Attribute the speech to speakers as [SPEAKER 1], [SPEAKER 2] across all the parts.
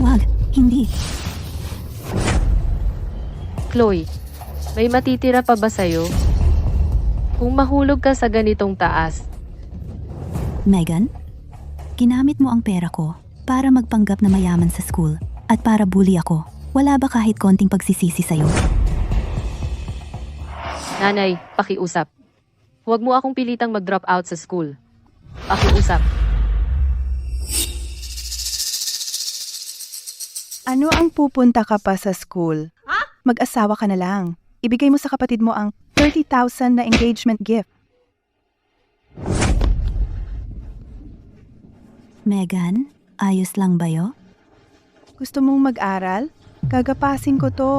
[SPEAKER 1] Wag, hindi.
[SPEAKER 2] Chloe, may matitira pa ba sa'yo? Kung mahulog ka sa ganitong taas,
[SPEAKER 1] Megan, ginamit mo ang pera ko para magpanggap na mayaman sa school at para bully ako. Wala ba kahit konting pagsisisi sa'yo?
[SPEAKER 2] nanay, pakiusap. Huwag mo akong pilitang mag-drop out sa school. Pakiusap.
[SPEAKER 3] Ano ang pupunta ka pa sa school? Mag-asawa ka na lang. Ibigay mo sa kapatid mo ang 30,000 na engagement gift.
[SPEAKER 1] Megan, ayos lang ba yo?
[SPEAKER 3] Gusto mong mag-aral? Gagapasin ko to.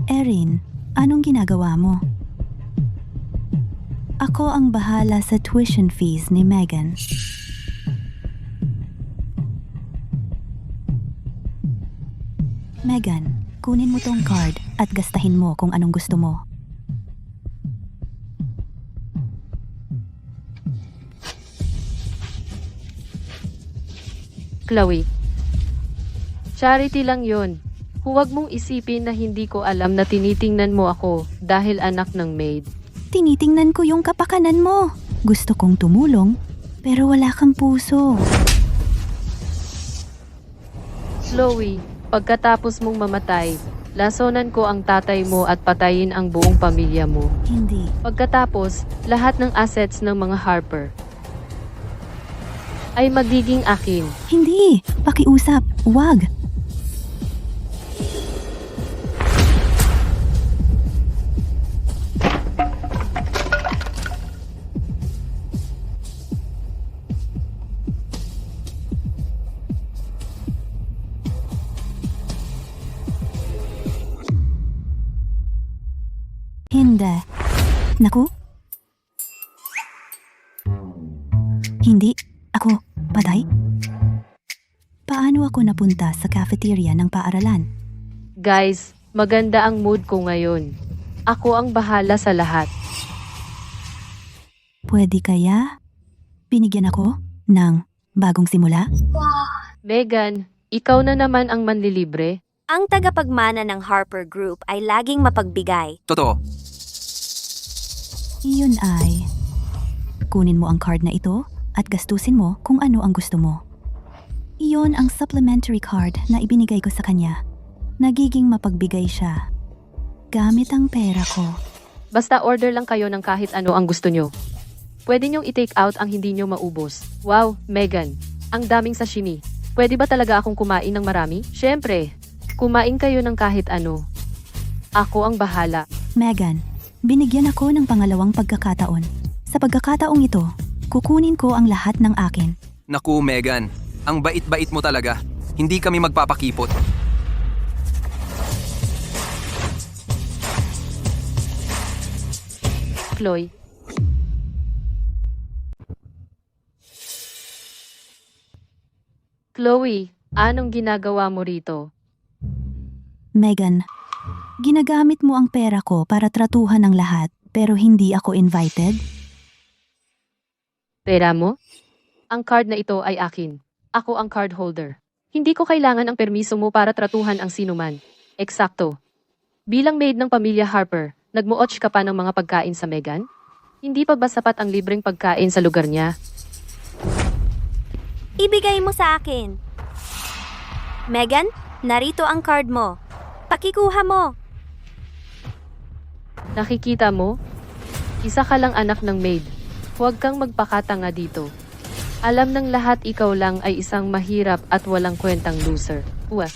[SPEAKER 1] Erin, anong ginagawa mo? Ako ang bahala sa tuition fees ni Megan. Megan, kunin mo tong card at gastahin mo kung anong gusto mo.
[SPEAKER 2] Chloe. Charity lang yon. Huwag mong isipin na hindi ko alam na tinitingnan mo ako dahil anak ng maid.
[SPEAKER 1] Tinitingnan ko yung kapakanan mo. Gusto kong tumulong, pero wala kang puso.
[SPEAKER 2] Chloe, pagkatapos mong mamatay, lasonan ko ang tatay mo at patayin ang buong pamilya mo.
[SPEAKER 1] Hindi.
[SPEAKER 2] Pagkatapos, lahat ng assets ng mga Harper ay magiging akin.
[SPEAKER 1] Hindi. Pakiusap. Wag. Hindi. Naku? Hindi. Ako, patay? Paano ako napunta sa cafeteria ng paaralan?
[SPEAKER 2] Guys, maganda ang mood ko ngayon. Ako ang bahala sa lahat.
[SPEAKER 1] Pwede kaya binigyan ako ng bagong simula?
[SPEAKER 2] Megan, ikaw na naman ang manlilibre.
[SPEAKER 4] Ang tagapagmana ng Harper Group ay laging mapagbigay.
[SPEAKER 5] Totoo.
[SPEAKER 1] Iyon ay, kunin mo ang card na ito at gastusin mo kung ano ang gusto mo. Iyon ang supplementary card na ibinigay ko sa kanya. Nagiging mapagbigay siya. Gamit ang pera ko.
[SPEAKER 2] Basta order lang kayo ng kahit ano ang gusto nyo. Pwede nyong i-take out ang hindi nyo maubos. Wow, Megan, ang daming sashimi. Pwede ba talaga akong kumain ng marami? Syempre, kumain kayo ng kahit ano. Ako ang bahala.
[SPEAKER 1] Megan, binigyan ako ng pangalawang pagkakataon. Sa pagkakataong ito, kukunin ko ang lahat ng akin.
[SPEAKER 5] Naku, Megan. Ang bait-bait mo talaga. Hindi kami magpapakipot.
[SPEAKER 2] Chloe. Chloe, anong ginagawa mo rito?
[SPEAKER 1] Megan, ginagamit mo ang pera ko para tratuhan ang lahat pero hindi ako invited?
[SPEAKER 2] Pera mo? Ang card na ito ay akin. Ako ang card holder. Hindi ko kailangan ang permiso mo para tratuhan ang sinuman. Eksakto. Bilang maid ng pamilya Harper, nagmuotch ka pa ng mga pagkain sa Megan? Hindi pa ba sapat ang libreng pagkain sa lugar niya?
[SPEAKER 4] Ibigay mo sa akin. Megan, narito ang card mo. Pakikuha mo.
[SPEAKER 2] Nakikita mo? Isa ka lang anak ng maid. Huwag kang magpakatanga dito. Alam ng lahat ikaw lang ay isang mahirap at walang kwentang loser. Uwa.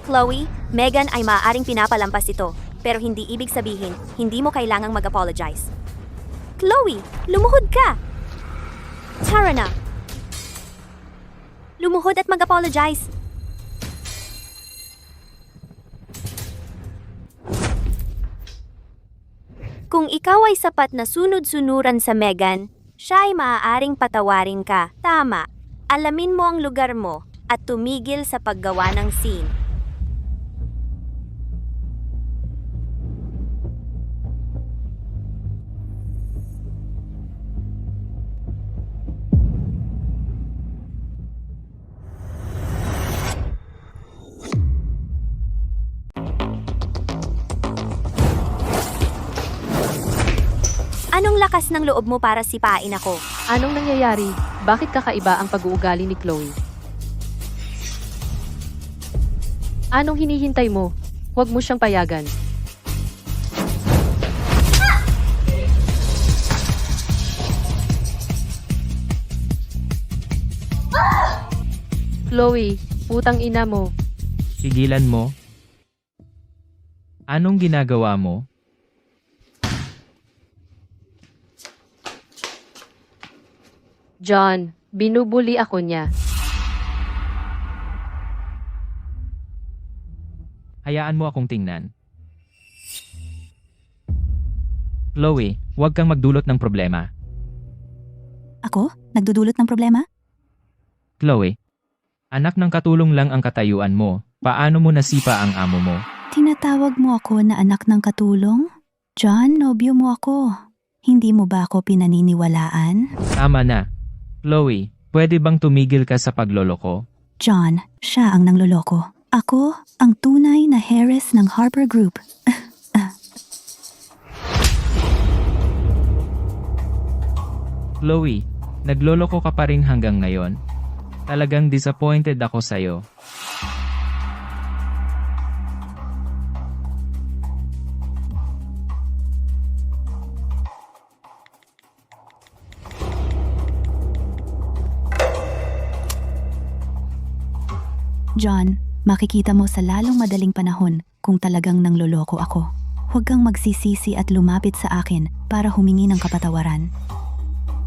[SPEAKER 4] Chloe, Megan ay maaaring pinapalampas ito, pero hindi ibig sabihin, hindi mo kailangang mag-apologize. Chloe, lumuhod ka! Tara na! Lumuhod at mag-apologize. Kung ikaw ay sapat na sunod-sunuran sa Megan, siya ay maaaring patawarin ka. Tama. Alamin mo ang lugar mo at tumigil sa paggawa ng scene. Anong lakas ng loob mo para sipain ako?
[SPEAKER 2] Anong nangyayari? Bakit kakaiba ang pag-uugali ni Chloe? Anong hinihintay mo? Huwag mo siyang payagan. Chloe, putang ina mo.
[SPEAKER 6] Tigilan mo? Anong ginagawa mo?
[SPEAKER 2] John, binubuli ako niya.
[SPEAKER 6] Hayaan mo akong tingnan. Chloe, huwag kang magdulot ng problema.
[SPEAKER 1] Ako? Nagdudulot ng problema?
[SPEAKER 6] Chloe, anak ng katulong lang ang katayuan mo. Paano mo nasipa ang amo mo?
[SPEAKER 1] Tinatawag mo ako na anak ng katulong? John, nobyo mo ako. Hindi mo ba ako pinaniniwalaan?
[SPEAKER 6] Tama na. Chloe, pwede bang tumigil ka sa pagloloko?
[SPEAKER 1] John, siya ang nangloloko. Ako, ang tunay na heiress ng Harper Group.
[SPEAKER 6] Chloe, nagloloko ka pa rin hanggang ngayon. Talagang disappointed ako sa'yo.
[SPEAKER 1] John, makikita mo sa lalong madaling panahon kung talagang nangloloko ako. Huwag kang magsisisi at lumapit sa akin para humingi ng kapatawaran.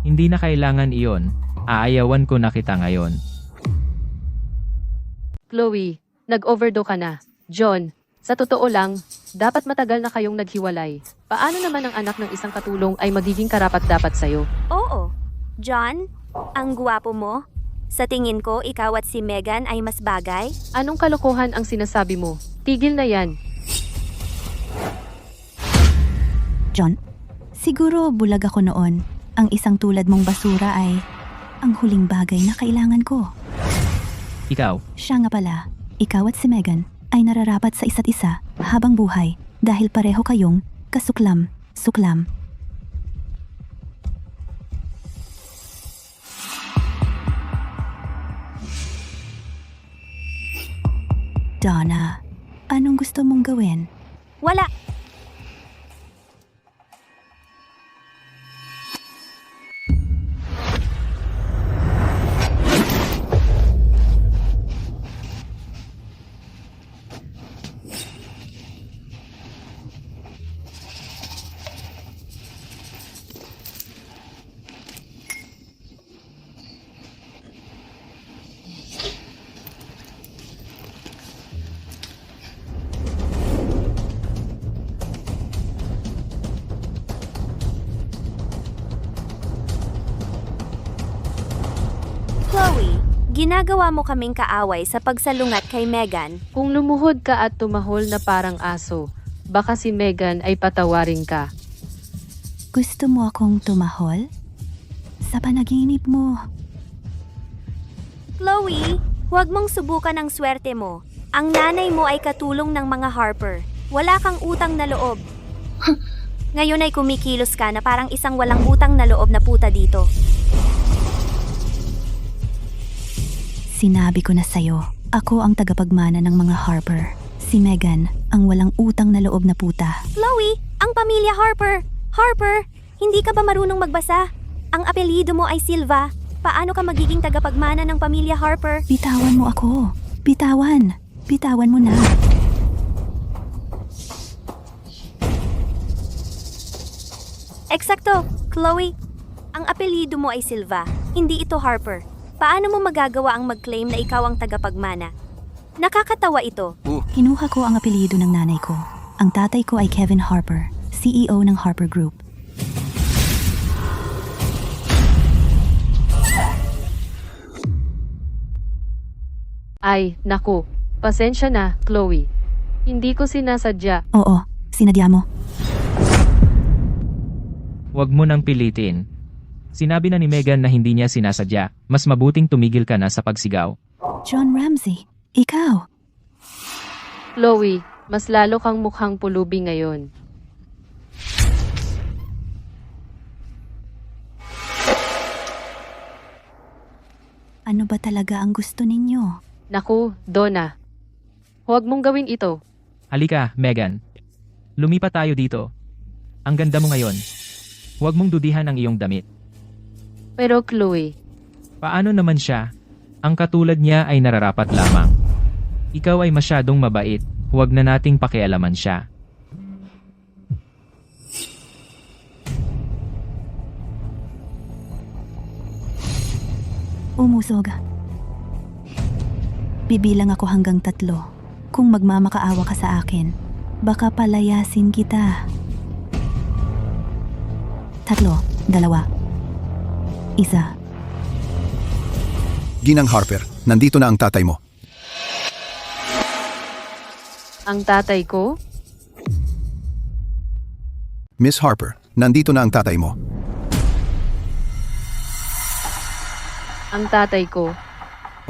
[SPEAKER 6] Hindi na kailangan iyon. Aayawan ko na kita ngayon.
[SPEAKER 2] Chloe, nag-overdo ka na. John, sa totoo lang, dapat matagal na kayong naghiwalay. Paano naman ang anak ng isang katulong ay magiging karapat-dapat sa'yo?
[SPEAKER 4] Oo. John, ang guwapo mo. Sa tingin ko, ikaw at si Megan ay mas bagay.
[SPEAKER 2] Anong kalokohan ang sinasabi mo? Tigil na yan.
[SPEAKER 1] John, siguro bulag ako noon. Ang isang tulad mong basura ay ang huling bagay na kailangan ko.
[SPEAKER 6] Ikaw,
[SPEAKER 1] Siya nga pala, ikaw at si Megan ay nararapat sa isa't isa habang buhay dahil pareho kayong kasuklam-suklam. Donna, anong gusto mong gawin?
[SPEAKER 4] Wala. Chloe, ginagawa mo kaming kaaway sa pagsalungat kay Megan.
[SPEAKER 2] Kung lumuhod ka at tumahol na parang aso, baka si Megan ay patawarin ka.
[SPEAKER 1] Gusto mo akong tumahol? Sa panaginip mo.
[SPEAKER 4] Chloe, huwag mong subukan ang swerte mo. Ang nanay mo ay katulong ng mga Harper. Wala kang utang na loob. Ngayon ay kumikilos ka na parang isang walang utang na loob na puta dito.
[SPEAKER 1] Sinabi ko na sa'yo, ako ang tagapagmana ng mga Harper. Si Megan, ang walang utang na loob na puta.
[SPEAKER 4] Chloe, ang pamilya Harper. Harper, hindi ka ba marunong magbasa? Ang apelyido mo ay Silva. Paano ka magiging tagapagmana ng pamilya Harper?
[SPEAKER 1] Bitawan mo ako. Bitawan. Bitawan mo na.
[SPEAKER 4] Eksakto, Chloe. Ang apelyido mo ay Silva, hindi ito Harper. Paano mo magagawa ang mag-claim na ikaw ang tagapagmana? Nakakatawa ito.
[SPEAKER 1] Kinuha ko ang apelyido ng nanay ko. Ang tatay ko ay Kevin Harper, CEO ng Harper Group.
[SPEAKER 2] Ay, naku. Pasensya na, Chloe. Hindi ko sinasadya.
[SPEAKER 1] Oo, sinadya mo.
[SPEAKER 6] huwag mo nang pilitin. Sinabi na ni Megan na hindi niya sinasadya. Mas mabuting tumigil ka na sa pagsigaw.
[SPEAKER 1] John Ramsey, ikaw.
[SPEAKER 2] Chloe, mas lalo kang mukhang pulubi ngayon.
[SPEAKER 1] Ano ba talaga ang gusto ninyo?
[SPEAKER 2] Naku, Donna. Huwag mong gawin ito.
[SPEAKER 6] Halika, Megan. Lumipat tayo dito. Ang ganda mo ngayon. Huwag mong dudihan ang iyong damit.
[SPEAKER 2] Pero Chloe,
[SPEAKER 6] Paano naman siya? Ang katulad niya ay nararapat lamang. Ikaw ay masyadong mabait. Huwag na nating pakialaman siya.
[SPEAKER 1] Umusog. Bibilang ako hanggang 3. Kung magmamakaawa ka sa akin, baka palayasin kita. 3, 2, 1.
[SPEAKER 7] Ginang Harper, nandito na ang tatay mo.
[SPEAKER 2] ang tatay ko?
[SPEAKER 7] Miss Harper, nandito na ang tatay mo.
[SPEAKER 2] Ang tatay ko?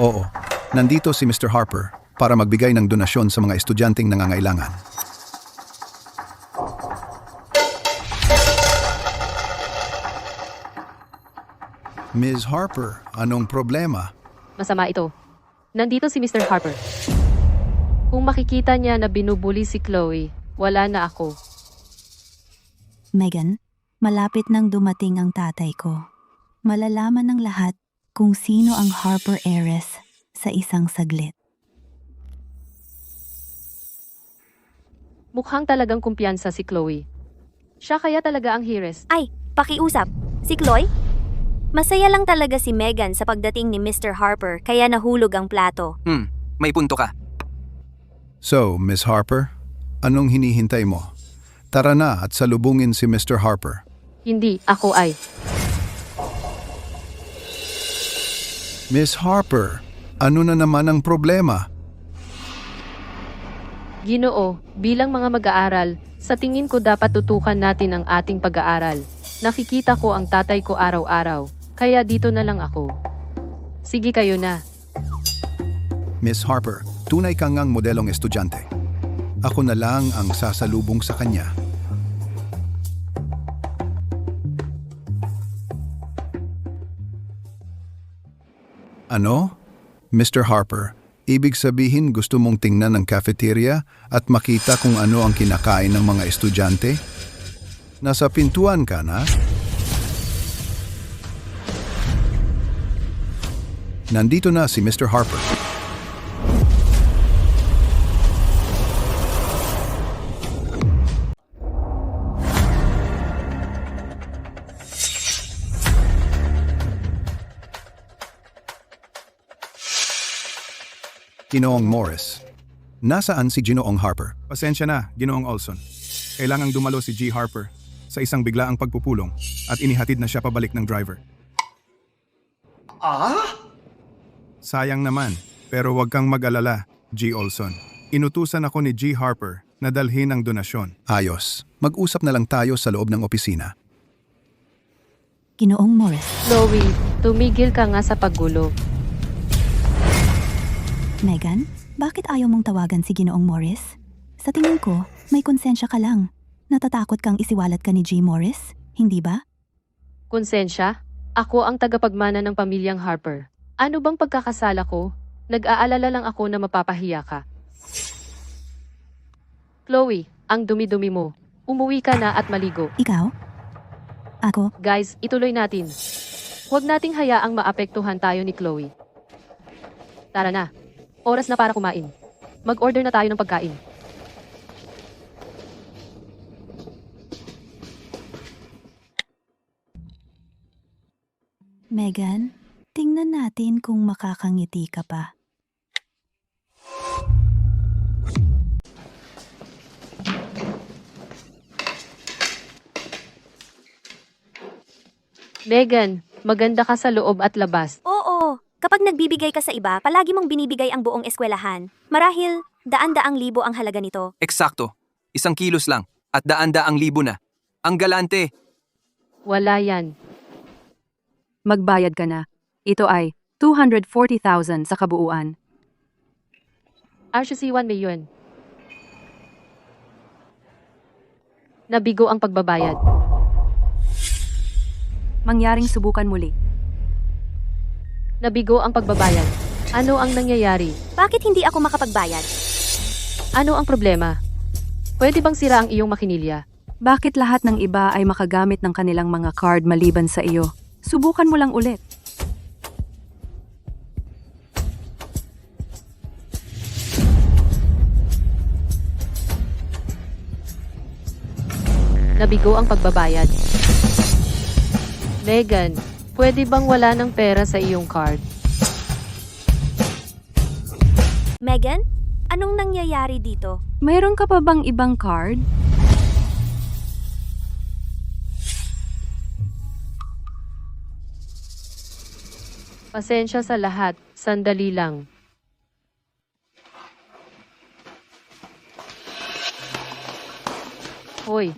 [SPEAKER 7] Oo, nandito si Mr. Harper para magbigay ng donasyon sa mga estudyanteng nangangailangan. Ms. Harper, anong problema?
[SPEAKER 2] Masama ito. Nandito si Mr. Harper. Kung makikita niya na binubuli si Chloe, wala na ako.
[SPEAKER 1] Megan, malapit nang dumating ang tatay ko. Malalaman ng lahat kung sino ang Harper heiress sa isang saglit.
[SPEAKER 2] Mukhang talagang kumpiyansa si Chloe. Siya kaya talaga ang heiress.
[SPEAKER 4] Ay, pakiusap. Si Chloe? Masaya lang talaga si Megan sa pagdating ni Mr. Harper kaya nahulog ang plato.
[SPEAKER 5] May punto ka.
[SPEAKER 7] So, Miss Harper, anong hinihintay mo? Tara na at salubungin si Mr. Harper.
[SPEAKER 2] Hindi, ako ay.
[SPEAKER 7] Miss Harper, ano na naman ang problema?
[SPEAKER 2] Ginoo, bilang mga mag-aaral, sa tingin ko dapat tutukan natin ang ating pag-aaral. Nakikita ko ang tatay ko araw-araw, kaya dito na lang ako. Sige kayo na.
[SPEAKER 7] Miss Harper, tunay kang ngang modelong estudyante. Ako na lang ang sasalubong sa kanya. Ano? Mr. Harper, ibig sabihin gusto mong tingnan ang cafeteria at makita kung ano ang kinakain ng mga estudyante? Nasa pintuan ka na? Nandito na si Mr. Harper. Ginoong Morris. Nasaan si Ginoong Harper?
[SPEAKER 8] Pasensya na, Ginoong Olson. Kailangang dumalo si G. Harper sa isang biglaang pagpupulong at inihatid na siya pabalik ng driver. Sayang naman, pero huwag kang mag-alala, G. Olson. Inutusan ako ni G. Harper na dalhin ang donasyon.
[SPEAKER 7] Ayos. Mag-usap na lang tayo sa loob ng opisina.
[SPEAKER 1] Ginoong Morris.
[SPEAKER 2] Chloe, tumigil ka nga sa paggulo.
[SPEAKER 1] Megan, bakit ayaw mong tawagan si Ginoong Morris? Sa tingin ko, may konsensya ka lang. Natatakot kang isiwalat ka ni G. Morris, hindi ba?
[SPEAKER 2] Konsensya? Ako ang tagapagmana ng pamilyang Harper. Ano bang pagkakasala ko? Nag-aalala lang ako na mapapahiya ka. Chloe, ang dumi-dumi mo. Umuwi ka na at maligo.
[SPEAKER 1] Ikaw? Ako?
[SPEAKER 2] Guys, ituloy natin. Huwag nating hayaang maapektuhan tayo ni Chloe. Tara na. Oras na para kumain. Mag-order na tayo ng pagkain.
[SPEAKER 1] Megan, tingnan natin kung makakangiti ka pa.
[SPEAKER 2] Megan, maganda ka sa loob at labas.
[SPEAKER 4] Oo, kapag nagbibigay ka sa iba, palagi mong binibigay ang buong eskwelahan. Marahil, daan-daang libo ang halaga nito.
[SPEAKER 5] Eksakto. 1 kilos lang. At daan-daang libo na. Ang galante.
[SPEAKER 2] Wala yan.
[SPEAKER 9] Magbayad ka na. Ito ay 240,000 sa kabuuan.
[SPEAKER 2] RCC 1 million. Nabigo ang pagbabayad.
[SPEAKER 9] Mangyaring subukan muli.
[SPEAKER 2] Nabigo ang pagbabayad. Ano ang nangyayari?
[SPEAKER 4] Bakit hindi ako makapagbayad?
[SPEAKER 2] Ano ang problema? Pwede bang sira ang iyong makinilya?
[SPEAKER 9] Bakit lahat ng iba ay makagamit ng kanilang mga card maliban sa iyo? Subukan mo lang ulit.
[SPEAKER 2] Nabigo ang pagbabayad. Megan, pwede bang wala ng pera sa iyong card?
[SPEAKER 4] Megan, anong nangyayari dito?
[SPEAKER 9] Mayroon ka pa bang ibang card?
[SPEAKER 2] Pasensya sa lahat, sandali lang. Hoy,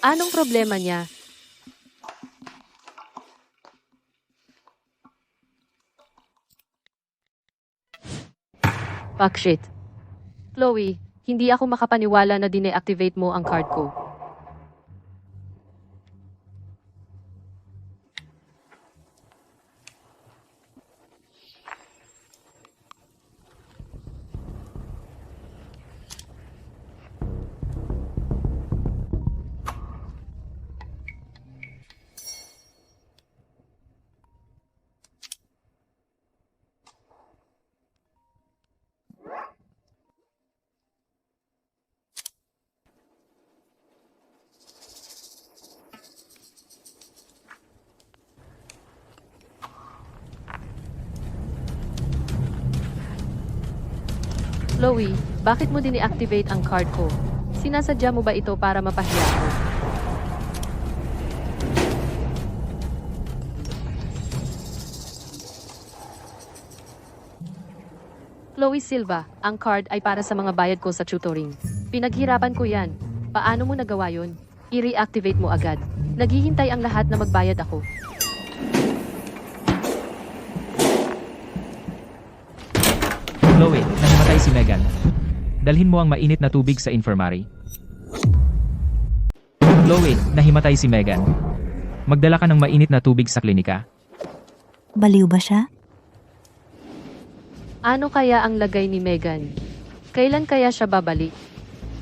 [SPEAKER 2] anong problema niya? Fuck shit. Chloe, hindi ako makapaniwala na dine-activate mo ang card ko. Chloe, bakit mo dine-activate ang card ko? Sinasadya mo ba ito para mapahiya ko? Chloe Silva, ang card ay para sa mga bayad ko sa tutoring. Pinaghirapan ko yan. Paano mo nagawa yun? I-reactivate mo agad. Naghihintay ang lahat na magbayad ako.
[SPEAKER 6] Chloe, nahimatay si Megan. Dalhin mo ang mainit na tubig sa infirmary. Chloe, nahimatay si Megan. Magdala ka ng mainit na tubig sa klinika.
[SPEAKER 1] Baliw ba siya?
[SPEAKER 2] Ano kaya ang lagay ni Megan? Kailan kaya siya babalik?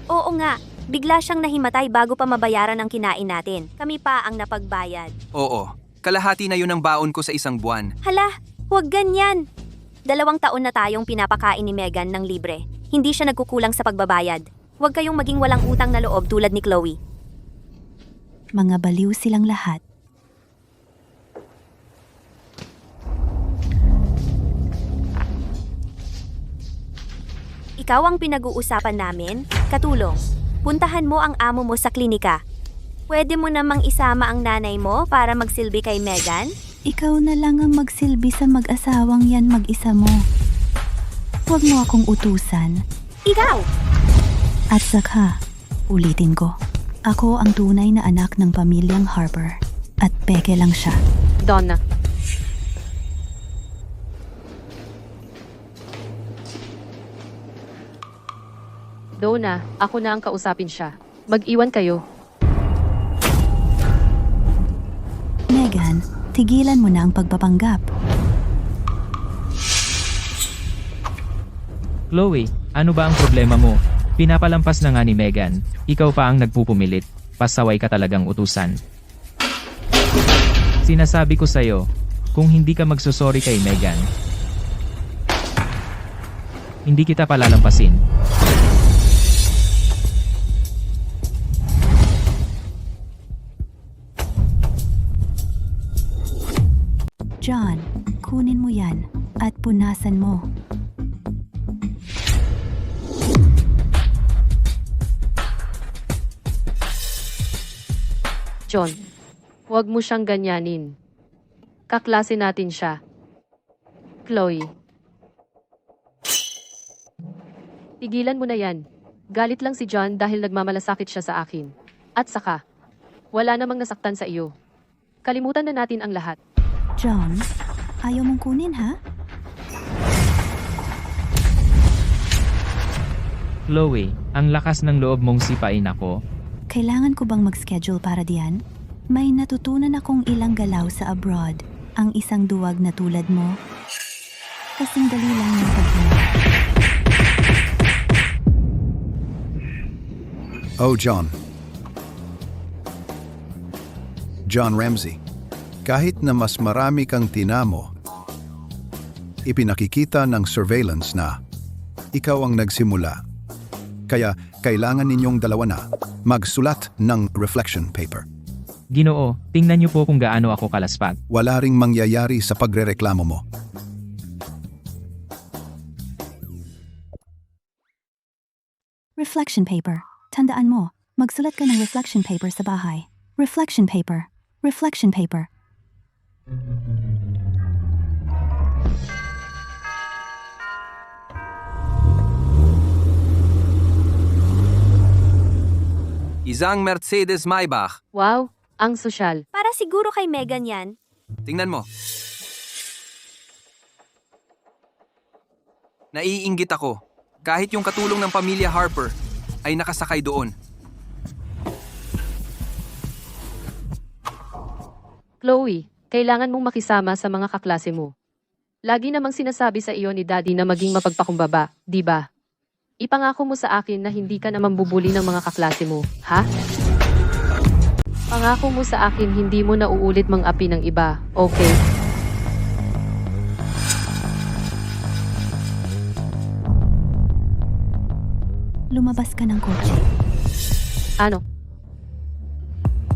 [SPEAKER 4] Oo nga, bigla siyang nahimatay bago pa mabayaran ang kinain natin. Kami pa ang napagbayad.
[SPEAKER 5] Oo, kalahati na yun ang baon ko sa isang buwan.
[SPEAKER 4] Hala, huwag ganyan! 2 taon na tayong pinapakain ni Megan ng libre. Hindi siya nagkukulang sa pagbabayad. Huwag kayong maging walang utang na loob tulad ni Chloe.
[SPEAKER 1] Mga baliw silang lahat.
[SPEAKER 4] Ikaw ang pinag-uusapan namin, katulong. Puntahan mo ang amo mo sa klinika. Pwede mo namang isama ang nanay mo para magsilbi kay Megan?
[SPEAKER 1] Ikaw na lang ang magsilbi sa mag-asawang yan mag-isa mo. Huwag mo akong utusan.
[SPEAKER 4] Ikaw!
[SPEAKER 1] At saka, ulitin ko, ako ang tunay na anak ng pamilyang Harper. At peke lang siya.
[SPEAKER 2] Donna. Donna, ako na ang kausapin siya. Mag-iwan kayo.
[SPEAKER 1] Megan, tigilan mo na ang pagpapanggap.
[SPEAKER 6] Chloe, ano ba ang problema mo? Pinapalampas na nga ni Megan. Ikaw pa ang nagpupumilit. Pasaway ka talagang utusan. Sinasabi ko sa'yo, kung hindi ka magsusorry kay Megan, hindi kita palalampasin.
[SPEAKER 1] John, kunin mo yan at punasan mo.
[SPEAKER 2] John, huwag mo siyang ganyanin. Kaklase natin siya. Chloe. Tigilan mo na yan. Galit lang si John dahil nagmamalasakit siya sa akin. At saka, wala namang nasaktan sa iyo. Kalimutan na natin ang lahat.
[SPEAKER 1] John, ayaw mong kunin ha?
[SPEAKER 6] Chloe, ang lakas ng loob mong sipain ako.
[SPEAKER 1] Kailangan ko bang mag-schedule para diyan? May natutunan akong ilang galaw sa abroad ang isang duwag na tulad mo. Kasing dali lang ng pagbuo.
[SPEAKER 7] Oh, John. John Ramsey. Kahit na mas marami kang tinamo, ipinakikita ng surveillance na ikaw ang nagsimula. Kaya kailangan ninyong dalawa na magsulat ng reflection paper.
[SPEAKER 6] Ginoo, tingnan niyo po kung gaano ako kalaspag.
[SPEAKER 7] Wala ring mangyayari sa pagrereklamo mo.
[SPEAKER 1] Reflection paper. Tandaan mo, magsulat ka ng reflection paper sa bahay. Reflection paper. Reflection paper.
[SPEAKER 5] Isang Mercedes Maybach.
[SPEAKER 2] Wow, ang sosyal.
[SPEAKER 4] Para siguro kay Megan yan.
[SPEAKER 5] Tingnan mo. Naiinggit ako. Kahit yung katulong ng pamilya Harper ay nakasakay doon.
[SPEAKER 2] Chloe, kailangan mong makisama sa mga kaklase mo. Lagi namang sinasabi sa iyo ni Daddy na maging mapagpakumbaba, di ba? Ipangako mo sa akin na hindi ka naman bubuli ng mga kaklase mo, ha? Pangako mo sa akin hindi mo na uulit mang-api ng iba, okay?
[SPEAKER 1] Lumabas ka ng kotse.
[SPEAKER 2] Ano?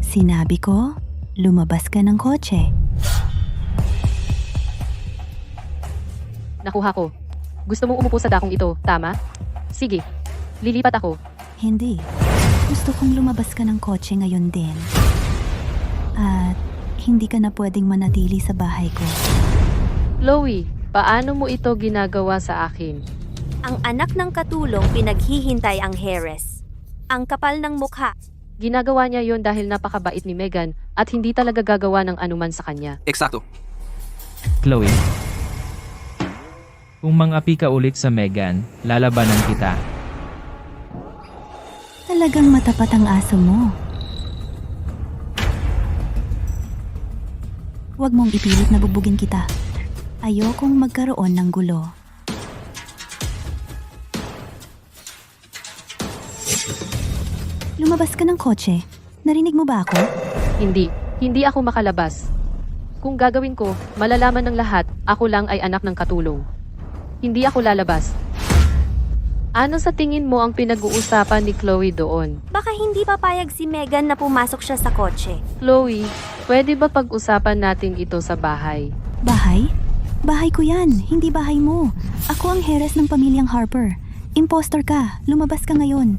[SPEAKER 1] Sinabi ko, lumabas ka ng kotse.
[SPEAKER 2] Nakuha ko. Gusto mong umupo sa dakong ito, tama? Sige, lilipat ako.
[SPEAKER 1] Hindi. Gusto kong lumabas ka ng kotse ngayon din. At hindi ka na pwedeng manatili sa bahay ko.
[SPEAKER 2] Chloe, paano mo ito ginagawa sa akin?
[SPEAKER 4] Ang anak ng katulong pinaghihintay ang Harris. Ang kapal ng mukha.
[SPEAKER 2] Ginagawa niya yon dahil napakabait ni Megan at hindi talaga gagawa ng anuman sa kanya.
[SPEAKER 5] Eksakto.
[SPEAKER 6] Chloe. Kung mang-api ka ulit sa Megan, lalabanan kita.
[SPEAKER 1] Talagang matapat ang aso mo. Huwag mong ipilit na bubugin kita. Ayokong magkaroon ng gulo. Lumabas ka ng kotse. Narinig mo ba ako?
[SPEAKER 2] Hindi. Hindi ako makalabas. Kung gagawin ko, malalaman ng lahat, ako lang ay anak ng katulong. Hindi ako lalabas. Ano sa tingin mo ang pinag-uusapan ni Chloe doon?
[SPEAKER 4] Baka hindi papayag si Megan na pumasok siya sa kotse.
[SPEAKER 2] Chloe, pwede ba pag-usapan natin ito sa bahay?
[SPEAKER 1] Bahay? Bahay ko yan, hindi bahay mo. Ako ang Harris ng pamilyang Harper. Impostor ka, lumabas ka ngayon.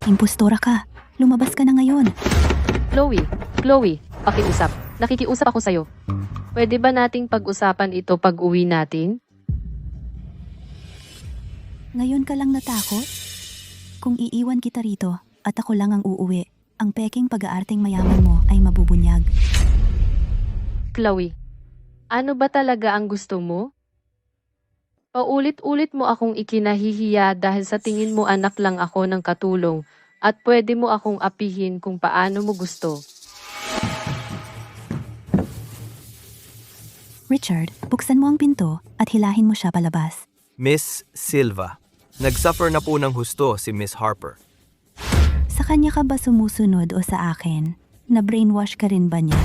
[SPEAKER 1] Impostora ka, lumabas ka na ngayon.
[SPEAKER 2] Chloe, pakiusap. Nakikiusap ako sa'yo. Pwede ba nating pag-usapan ito pag-uwi natin?
[SPEAKER 1] Ngayon ka lang natakot? Kung iiwan kita rito at ako lang ang uuwi, ang peking pag-aarteng mayaman mo ay mabubunyag.
[SPEAKER 2] Chloe, ano ba talaga ang gusto mo? Paulit-ulit mo akong ikinahihiya dahil sa tingin mo anak lang ako ng katulong at pwede mo akong apihin kung paano mo gusto.
[SPEAKER 1] Richard, buksan mo ang pinto at hilahin mo siya palabas.
[SPEAKER 5] Miss Silva. Nagsuffer na po ng husto si Miss Harper.
[SPEAKER 1] Sa kanya ka ba sumusunod o sa akin? Na-brainwash ka rin ba niya?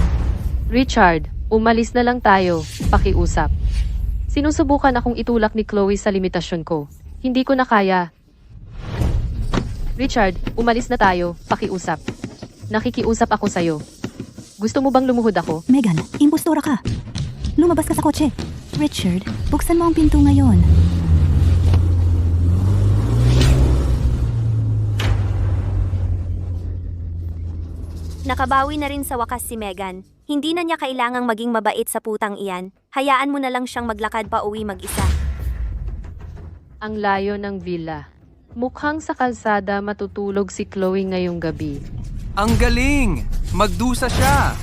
[SPEAKER 2] Richard, umalis na lang tayo. Pakiusap. Sinusubukan akong itulak ni Chloe sa limitasyon ko. Hindi ko na kaya. Richard, umalis na tayo. Pakiusap. Nakikiusap ako sa'yo. Gusto mo bang lumuhod ako?
[SPEAKER 1] Megan, impostora ka. Lumabas ka sa kotse. Richard, buksan mo ang pinto ngayon.
[SPEAKER 4] Nakabawi na rin sa wakas si Megan. Hindi na niya kailangang maging mabait sa putang iyan. Hayaan mo na lang siyang maglakad pa uwi mag-isa.
[SPEAKER 2] Ang layo ng villa. Mukhang sa kalsada matutulog si Chloe ngayong gabi.
[SPEAKER 5] Ang galing! Magdusa siya!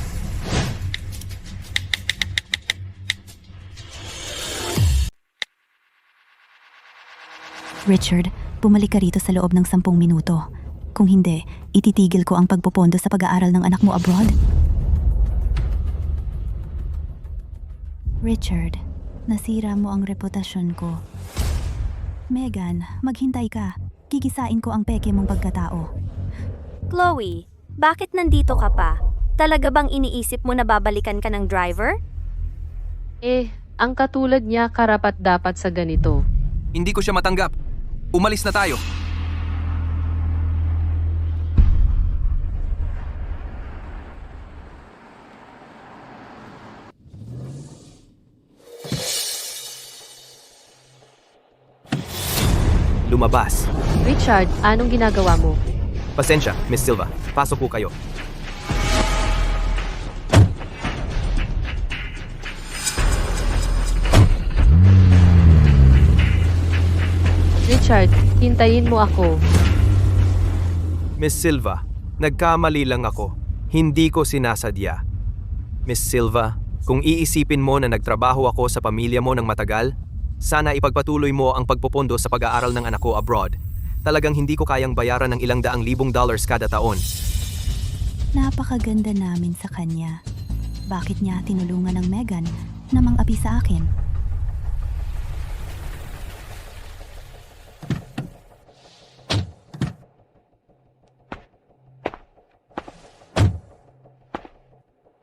[SPEAKER 1] Richard, bumalik ka rito sa loob ng 10 minuto. Kung hindi, ititigil ko ang pagpopondo sa pag-aaral ng anak mo abroad. Richard, nasira mo ang reputasyon ko. Megan, maghintay ka. Gigisain ko ang peke mong pagkatao.
[SPEAKER 4] Chloe, bakit nandito ka pa? Talaga bang iniisip mo na babalikan ka ng driver?
[SPEAKER 2] Ang katulad niya karapat dapat sa ganito.
[SPEAKER 5] Hindi ko siya matanggap. Umalis na tayo.
[SPEAKER 10] Lumabas.
[SPEAKER 2] Richard, anong ginagawa mo?
[SPEAKER 10] Pasensya, Miss Silva. Pasok po kayo.
[SPEAKER 2] Richard, hintayin mo ako.
[SPEAKER 10] Miss Silva, nagkamali lang ako. Hindi ko sinasadya. Miss Silva, kung iisipin mo na nagtrabaho ako sa pamilya mo ng matagal, sana ipagpatuloy mo ang pagpupondo sa pag-aaral ng anak ko abroad. Talagang hindi ko kayang bayaran ng ilang daang libong dollars kada taon.
[SPEAKER 1] Napakaganda namin sa kanya. Bakit niya tinulungan ng Megan na mang-api sa akin?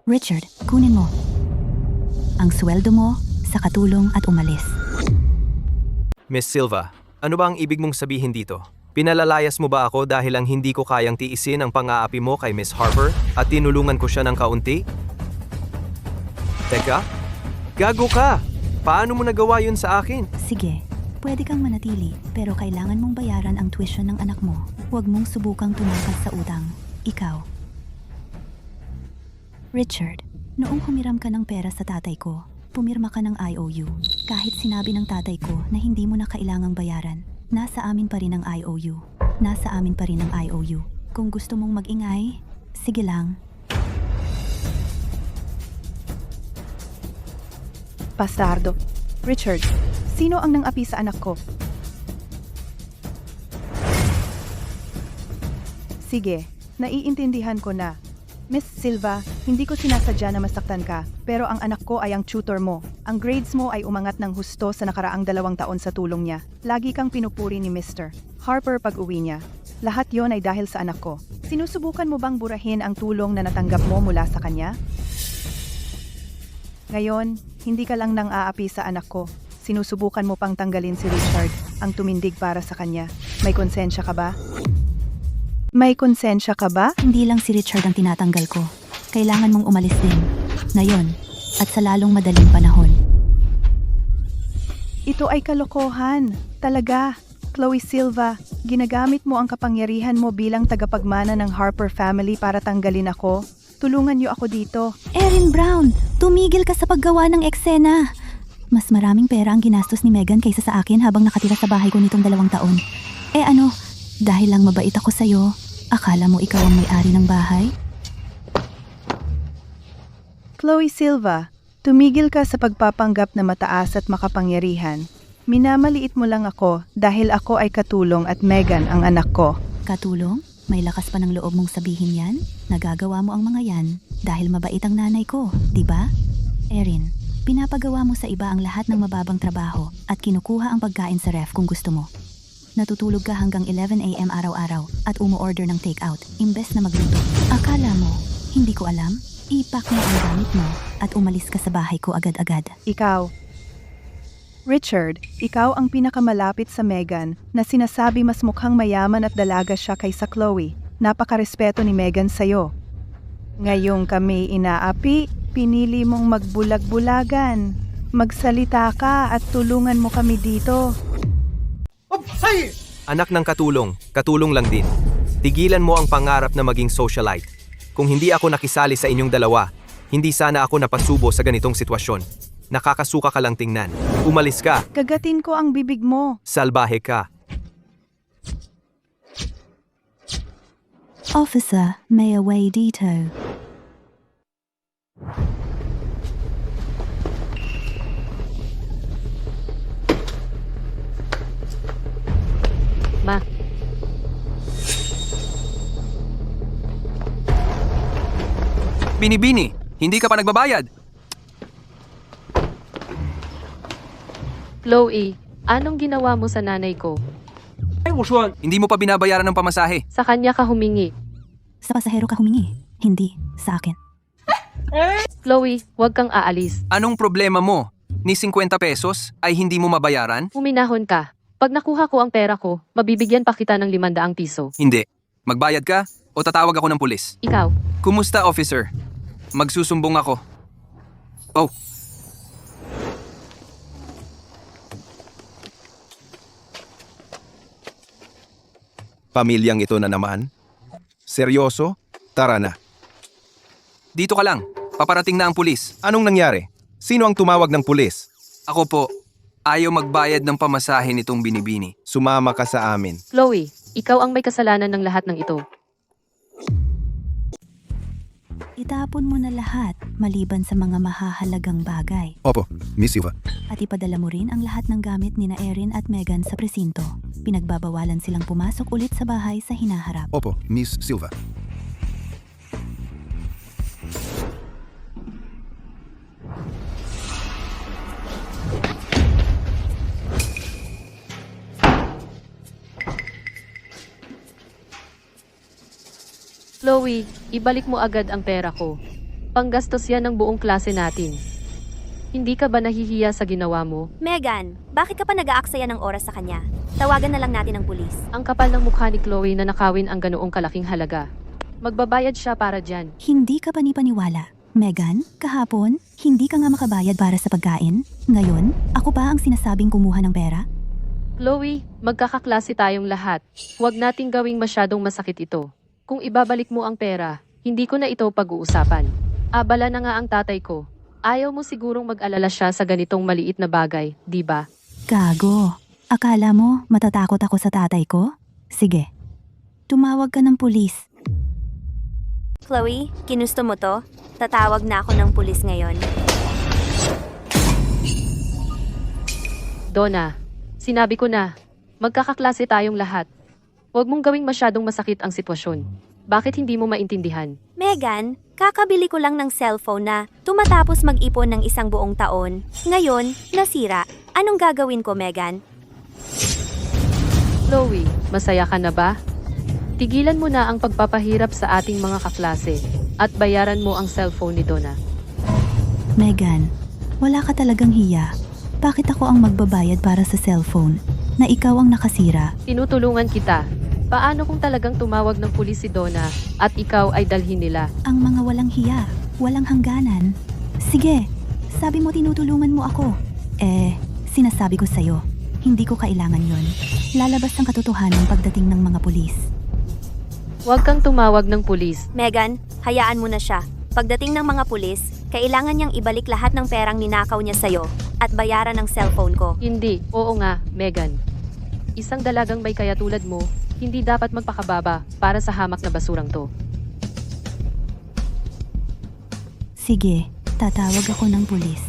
[SPEAKER 1] Richard, kunin mo. Ang sweldo mo sa katulong at umalis.
[SPEAKER 10] Miss Silva, ano ba ang ibig mong sabihin dito? Pinalalayas mo ba ako dahil ang hindi ko kayang tiisin ang pang-aapi mo kay Miss Harper at tinulungan ko siya ng kaunti? Teka, gago ka! Paano mo nagawa yun sa akin?
[SPEAKER 1] Sige, pwede kang manatili pero kailangan mong bayaran ang tuition ng anak mo. Huwag mong subukang tumakas sa utang. Ikaw. Richard, noong humiram ka ng pera sa tatay ko, pumirma ka ng IOU. Kahit sinabi ng tatay ko na hindi mo na kailangang bayaran, nasa amin pa rin ang IOU. Nasa amin pa rin ang IOU. Kung gusto mong mag-ingay, sige lang.
[SPEAKER 3] Bastardo. Richard, sino ang nang-api sa anak ko? Sige, naiintindihan ko na. Miss Silva, hindi ko sinasadya na masaktan ka, pero ang anak ko ay ang tutor mo. Ang grades mo ay umangat ng husto sa nakaraang 2 taon sa tulong niya. Lagi kang pinupuri ni Mr. Harper pag-uwi niya. Lahat yon ay dahil sa anak ko. Sinusubukan mo bang burahin ang tulong na natanggap mo mula sa kanya? Ngayon, hindi ka lang nang aapi sa anak ko. Sinusubukan mo pang tanggalin si Richard, ang tumindig para sa kanya. May konsensya ka ba? May konsensya ka ba?
[SPEAKER 1] Hindi lang si Richard ang tinatanggal ko. Kailangan mong umalis din. Ngayon, at sa lalong madaling panahon.
[SPEAKER 3] Ito ay kalokohan. Talaga. Chloe Silva, ginagamit mo ang kapangyarihan mo bilang tagapagmana ng Harper family para tanggalin ako. Tulungan niyo ako dito.
[SPEAKER 1] Erin Brown, tumigil ka sa paggawa ng eksena. Mas maraming pera ang ginastos ni Megan kaysa sa akin habang nakatira sa bahay ko nitong 2 taon. Dahil lang mabait ako sa'yo, akala mo ikaw ang may-ari ng bahay?
[SPEAKER 3] Chloe Silva, tumigil ka sa pagpapanggap na mataas at makapangyarihan. Minamaliit mo lang ako dahil ako ay katulong at Megan ang anak ko.
[SPEAKER 1] Katulong? May lakas pa ng loob mong sabihin yan? Nagagawa mo ang mga yan dahil mabait ang nanay ko, di ba? Erin, pinapagawa mo sa iba ang lahat ng mababang trabaho at kinukuha ang pagkain sa ref kung gusto mo. Natutulog ka hanggang 11 AM araw-araw at umu-order ng take-out imbes na magluto. Akala mo, hindi ko alam? Ipak mo ang gamit mo at umalis ka sa bahay ko agad-agad.
[SPEAKER 3] Ikaw. Richard, ikaw ang pinakamalapit sa Megan na sinasabi mas mukhang mayaman at dalaga siya kaysa Chloe. Napakarespeto ni Megan sa'yo. Ngayong kami inaapi, pinili mong magbulag-bulagan. Magsalita ka at tulungan mo kami dito.
[SPEAKER 10] Anak ng katulong, katulong lang din. Tigilan mo ang pangarap na maging socialite. Kung hindi ako nakisali sa inyong dalawa, hindi sana ako napasubo sa ganitong sitwasyon. Nakakasuka ka lang tingnan. Umalis ka.
[SPEAKER 3] Kagatin ko ang bibig mo.
[SPEAKER 10] Salbahe ka.
[SPEAKER 1] Officer, may away dito.
[SPEAKER 2] Ma,
[SPEAKER 5] Bini-bini, hindi ka pa nagbabayad.
[SPEAKER 2] Chloe, anong ginawa mo sa nanay ko?
[SPEAKER 5] Hindi mo pa binabayaran ng pamasahe.
[SPEAKER 2] Sa kanya ka humingi.
[SPEAKER 1] Sa pasahero ka humingi, hindi sa akin.
[SPEAKER 2] Chloe, huwag kang aalis.
[SPEAKER 5] Anong problema mo? Ni 50 pesos ay hindi mo mabayaran?
[SPEAKER 2] Huminahon ka. Pag nakuha ko ang pera ko, mabibigyan pa kita ng 500 piso.
[SPEAKER 5] Hindi. Magbayad ka o tatawag ako ng pulis.
[SPEAKER 2] Ikaw,
[SPEAKER 5] Kumusta, officer? Magsusumbong ako. Oh,
[SPEAKER 10] Pamilyang ito na naman? Seryoso? Tara na.
[SPEAKER 5] dito ka lang. Paparating na ang pulis.
[SPEAKER 10] Anong nangyari? Sino ang tumawag ng pulis?
[SPEAKER 5] Ako po. Ayaw magbayad ng pamasahe nitong binibini.
[SPEAKER 10] Sumama ka sa amin.
[SPEAKER 2] Chloe, ikaw ang may kasalanan ng lahat ng ito.
[SPEAKER 1] Itapon mo na lahat maliban sa mga mahahalagang bagay.
[SPEAKER 7] Opo, Miss Silva.
[SPEAKER 1] At ipadala mo rin ang lahat ng gamit ni na Erin at Megan sa presinto. Pinagbabawalan silang pumasok ulit sa bahay sa hinaharap.
[SPEAKER 7] Opo, Miss Silva.
[SPEAKER 2] Chloe, ibalik mo agad ang pera ko. Panggastos yan ng buong klase natin. Hindi ka ba nahihiya sa ginawa mo?
[SPEAKER 4] Megan, bakit ka pa nag-aaksaya ng oras sa kanya? Tawagan na lang natin ang pulis.
[SPEAKER 2] Ang kapal ng mukha ni Chloe na nakawin ang ganoong kalaking halaga. Magbabayad siya para dyan.
[SPEAKER 1] Hindi ka panipaniwala. Megan, kahapon, hindi ka nga makabayad para sa pagkain. Ngayon, ako pa ang sinasabing kumuha ng pera?
[SPEAKER 2] Chloe, magkakaklase tayong lahat. Huwag nating gawing masyadong masakit ito. Kung ibabalik mo ang pera, hindi ko na ito pag-uusapan. Abala na nga ang tatay ko. Ayaw mo sigurong mag-alala siya sa ganitong maliit na bagay, di ba?
[SPEAKER 1] Gago. Akala mo matatakot ako sa tatay ko? Sige. Tumawag ka ng pulis.
[SPEAKER 4] Chloe, kinusto mo to? Tatawag na ako ng pulis ngayon.
[SPEAKER 2] Donna, sinabi ko na, magkakaklase tayong lahat. Huwag mong gawing masyadong masakit ang sitwasyon. Bakit hindi mo maintindihan?
[SPEAKER 4] Megan, kakabili ko lang ng cellphone na tumatapos mag-ipon ng isang buong taon. Ngayon, nasira. Anong gagawin ko, Megan?
[SPEAKER 2] Chloe, masaya ka na ba? Tigilan mo na ang pagpapahirap sa ating mga kaklase at bayaran mo ang cellphone ni Donna.
[SPEAKER 1] Megan, wala ka talagang hiya. Bakit ako ang magbabayad para sa cellphone na ikaw ang nakasira?
[SPEAKER 2] Tinutulungan kita. Paano kung talagang tumawag ng pulis si Donna at ikaw ay dalhin nila?
[SPEAKER 1] Ang mga walang hiya, walang hangganan. Sige, sabi mo tinutulungan mo ako. Sinasabi ko sa'yo, hindi ko kailangan yon. Lalabas ang katotohanan pagdating ng mga pulis.
[SPEAKER 2] Huwag kang tumawag ng pulis.
[SPEAKER 4] Megan, hayaan mo na siya. Pagdating ng mga pulis, kailangan niyang ibalik lahat ng perang ninakaw niya sa'yo at bayaran ng cellphone ko.
[SPEAKER 2] Hindi, oo nga, Megan. Isang dalagang may kaya tulad mo, hindi dapat magpakababa para sa hamak na basurang to.
[SPEAKER 1] Sige, tatawag ako ng pulis.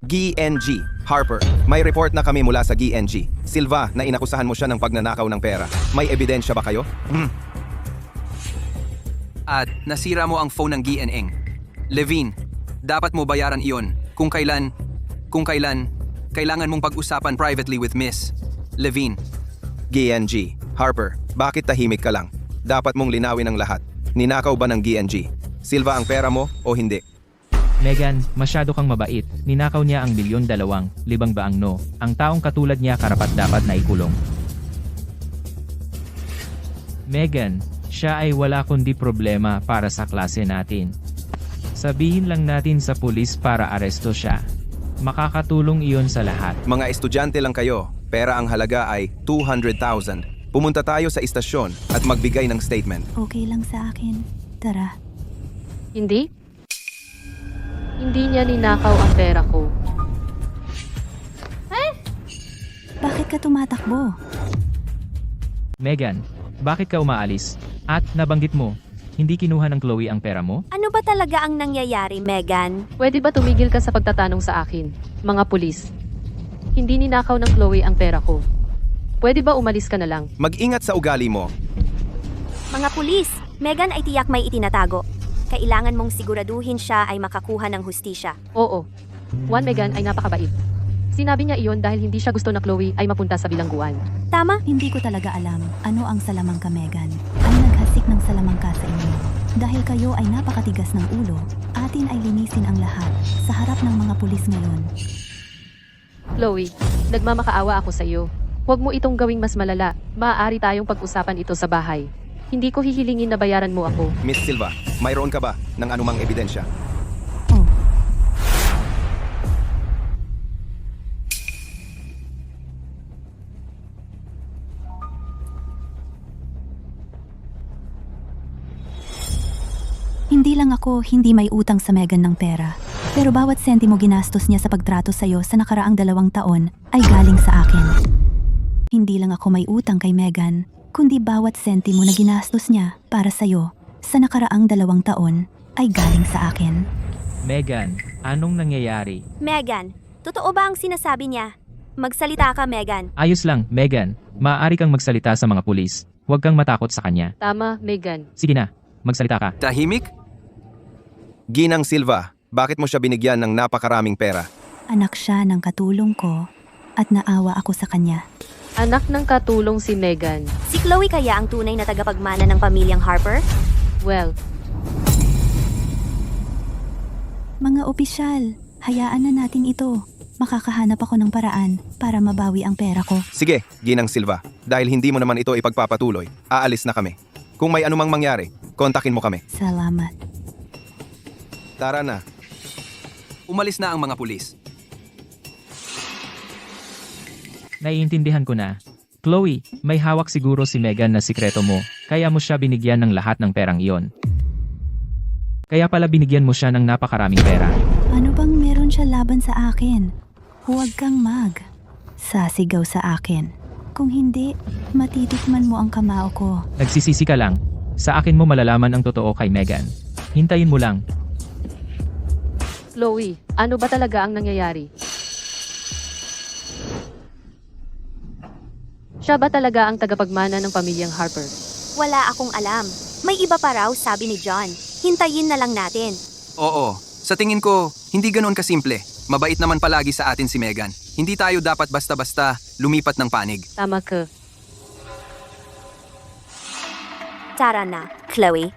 [SPEAKER 10] GNG. Harper, may report na kami mula sa GNG. Silva, na inakusahan mo siya ng pagnanakaw ng pera. May ebidensya ba kayo?
[SPEAKER 5] At nasira mo ang phone ng GNN. Levine, dapat mo bayaran iyon kung kailan, kailangan mong pag-usapan privately with Miss Levine.
[SPEAKER 10] GNG. Harper, bakit tahimik ka lang? Dapat mong linawin ang lahat. Ninakaw ba ng GNG? Silva ang pera mo o hindi?
[SPEAKER 6] Megan, masyado kang mabait. Ninakaw niya ang 1,200,000, libang ba ang no? Ang taong katulad niya karapat-dapat na ikulong. Megan, siya ay wala kundi problema para sa klase natin. Sabihin lang natin sa pulis para aresto siya. Makakatulong iyon sa lahat.
[SPEAKER 10] Mga estudyante lang kayo. Pera ang halaga ay 200,000. Pumunta tayo sa istasyon at magbigay ng statement.
[SPEAKER 1] Okay lang sa akin. Tara.
[SPEAKER 2] Hindi? Hindi niya ninakaw ang pera ko.
[SPEAKER 1] Bakit ka tumatakbo?
[SPEAKER 6] Megan, bakit ka umaalis? At nabanggit mo, hindi kinuha ng Chloe ang pera mo?
[SPEAKER 4] Ano ba talaga ang nangyayari, Megan?
[SPEAKER 2] Pwede ba tumigil ka sa pagtatanong sa akin, mga pulis? Hindi ninakaw ng Chloe ang pera ko. Pwede ba umalis ka na lang?
[SPEAKER 10] Mag-ingat sa ugali mo.
[SPEAKER 4] Mga pulis, Megan ay tiyak may itinatago. Kailangan mong siguraduhin siya ay makakuha ng hustisya.
[SPEAKER 2] Oo. Juan Megan ay napakabait. Sinabi niya iyon dahil hindi siya gusto na Chloe ay mapunta sa bilangguan.
[SPEAKER 4] Tama?
[SPEAKER 1] Hindi ko talaga alam ano ang salamangka, Megan. Ang naghasik ng salamangka sa inyo. Dahil kayo ay napakatigas ng ulo, atin ay linisin ang lahat sa harap ng mga pulis ngayon.
[SPEAKER 2] Chloe, nagmamakaawa ako sa iyo. Huwag mo itong gawing mas malala. Maaari tayong pag-usapan ito sa bahay. Hindi ko hihilingin na bayaran mo ako.
[SPEAKER 10] Miss Silva, mayroon ka ba ng anumang ebidensya?
[SPEAKER 1] Oh, hindi lang ako hindi may utang sa Megan ng pera. Pero bawat sentimo ginastos niya sa pagtrato sa'yo sa nakaraang 2 taon ay galing sa akin. Hindi lang ako may utang kay Megan, kundi bawat sentimo na ginastos niya para sa'yo sa nakaraang 2 taon ay galing sa akin.
[SPEAKER 6] Megan, anong nangyayari?
[SPEAKER 4] Megan, totoo ba ang sinasabi niya? Magsalita ka, Megan.
[SPEAKER 6] Ayos lang, Megan. Maaari kang magsalita sa mga pulis. Huwag kang matakot sa kanya.
[SPEAKER 2] Tama, Megan.
[SPEAKER 6] Sige na, magsalita ka.
[SPEAKER 10] Tahimik? Ginang Silva, bakit mo siya binigyan ng napakaraming pera?
[SPEAKER 1] Anak siya ng katulong ko at naawa ako sa kanya.
[SPEAKER 2] Anak ng katulong si Megan.
[SPEAKER 4] Si Chloe kaya ang tunay na tagapagmana ng pamilyang Harper?
[SPEAKER 2] Well,
[SPEAKER 1] Mga opisyal, hayaan na natin ito. Makakahanap ako ng paraan para mabawi ang pera ko.
[SPEAKER 10] Sige, Ginang Silva, dahil hindi mo naman ito ipagpapatuloy, aalis na kami. Kung may anumang mangyari, kontakin mo kami.
[SPEAKER 1] Salamat.
[SPEAKER 10] Tara na.
[SPEAKER 5] Umalis na ang mga pulis.
[SPEAKER 6] Naiintindihan ko na. Chloe, may hawak siguro si Megan na sikreto mo, kaya mo siya binigyan ng lahat ng perang iyon. Kaya pala binigyan mo siya ng napakaraming pera.
[SPEAKER 1] Ano bang meron siya laban sa akin? Huwag kang sasigaw sa akin. Kung hindi, matitikman mo ang kamao ko.
[SPEAKER 6] Nagsisisi ka lang. Sa akin mo malalaman ang totoo kay Megan. Hintayin mo lang.
[SPEAKER 2] Chloe, ano ba talaga ang nangyayari? Siya ba talaga ang tagapagmana ng pamilyang Harper?
[SPEAKER 4] Wala akong alam. May iba pa raw, sabi ni John. Hintayin na lang natin.
[SPEAKER 5] Oo, sa tingin ko, hindi ganoon kasimple. Mabait naman palagi sa atin si Megan. Hindi tayo dapat basta-basta lumipat ng panig.
[SPEAKER 2] Tama ka.
[SPEAKER 4] Tara na, Chloe.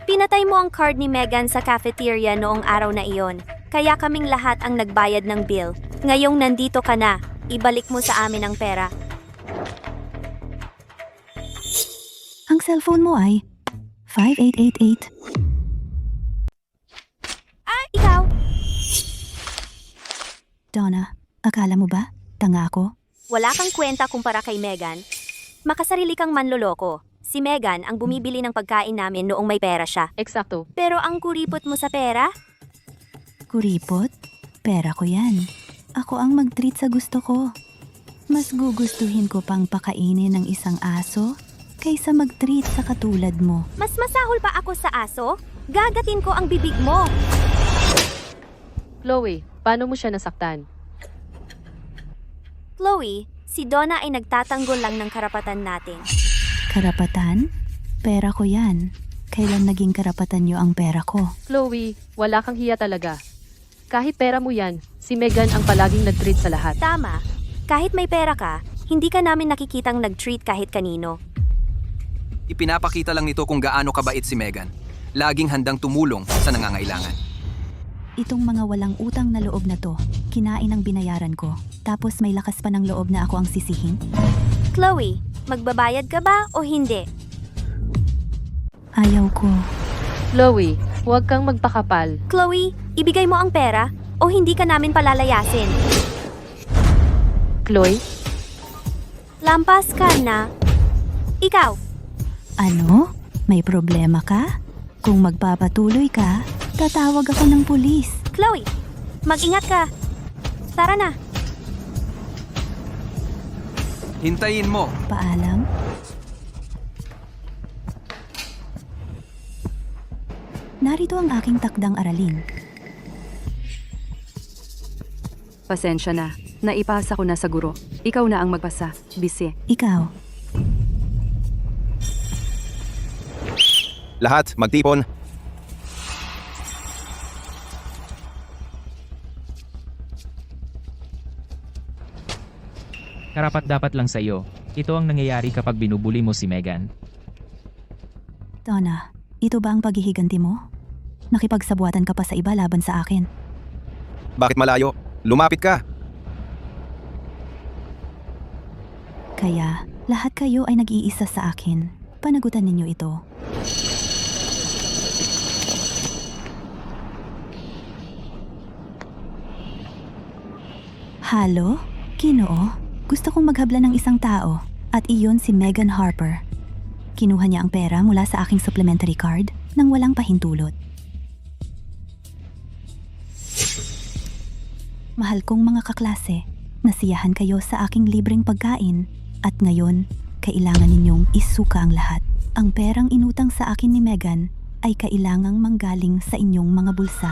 [SPEAKER 4] Pinatay mo ang card ni Megan sa cafeteria noong araw na iyon. Kaya kaming lahat ang nagbayad ng bill. Ngayong nandito ka na, ibalik mo sa amin ang pera.
[SPEAKER 1] Ang cellphone mo ay 5888.
[SPEAKER 4] Ikaw?
[SPEAKER 1] Donna, akala mo ba? Tanga ako?
[SPEAKER 4] Wala kang kwenta kumpara kay Megan. Makasarili kang manloloko. Si Megan ang bumibili ng pagkain namin noong may pera siya.
[SPEAKER 2] Eksakto.
[SPEAKER 4] Pero ang kuripot mo sa pera?
[SPEAKER 1] Kuripot? Pera ko yan. Ako ang mag-treat sa gusto ko. Mas gugustuhin ko pang pakainin ng isang aso kaysa mag-treat sa katulad mo.
[SPEAKER 4] Mas masahol pa ako sa aso? Gagatin ko ang bibig mo.
[SPEAKER 2] Chloe, paano mo siya nasaktan?
[SPEAKER 4] Chloe, si Donna ay nagtatanggol lang ng karapatan natin.
[SPEAKER 1] Karapatan? Pera ko yan. Kailan naging karapatan niyo ang pera ko?
[SPEAKER 2] Chloe, wala kang hiya talaga. Kahit pera mo yan, si Megan ang palaging nag-treat sa lahat.
[SPEAKER 4] Tama. Kahit may pera ka, hindi ka namin nakikitang nag-treat kahit kanino.
[SPEAKER 5] Ipinapakita lang nito kung gaano kabait si Megan. Laging handang tumulong sa nangangailangan.
[SPEAKER 1] Itong mga walang utang na loob na to, kinain ang binayaran ko. Tapos may lakas pa ng loob na ako ang sisihin?
[SPEAKER 4] Chloe, magbabayad ka ba o hindi?
[SPEAKER 1] Ayaw ko.
[SPEAKER 2] Chloe, huwag kang magpakapal.
[SPEAKER 4] Chloe, ibigay mo ang pera o hindi ka namin palalayasin.
[SPEAKER 2] Chloe?
[SPEAKER 4] Lampas ka na. Ikaw,
[SPEAKER 1] Ano? May problema ka? Kung magpapatuloy ka, tatawag ako ng pulis.
[SPEAKER 4] Chloe, mag-ingat ka. Tara na.
[SPEAKER 5] Hintayin mo.
[SPEAKER 1] Paalam? Narito ang aking takdang aralin.
[SPEAKER 9] Pasensya na. Naipasa ko na sa guro. Ikaw na ang magpasa. Bisi.
[SPEAKER 1] Ikaw,
[SPEAKER 10] Lahat, magtipon.
[SPEAKER 6] Karapat-dapat lang sa iyo. Ito ang nangyayari kapag binubuli mo si Megan.
[SPEAKER 1] Donna, ito ba ang paghihiganti mo? Nakipagsabuatan ka pa sa iba laban sa akin.
[SPEAKER 10] Bakit malayo? Lumapit ka!
[SPEAKER 1] Kaya, lahat kayo ay nag-iisa sa akin. Panagutan ninyo ito. Halo? Ginoo? Gusto kong maghabla ng isang tao at iyon si Megan Harper. Kinuha niya ang pera mula sa aking supplementary card nang walang pahintulot. Mahal kong mga kaklase, nasiyahan kayo sa aking libreng pagkain at ngayon, kailangan ninyong isuka ang lahat. Ang perang inutang sa akin ni Megan ay kailangang manggaling sa inyong mga bulsa.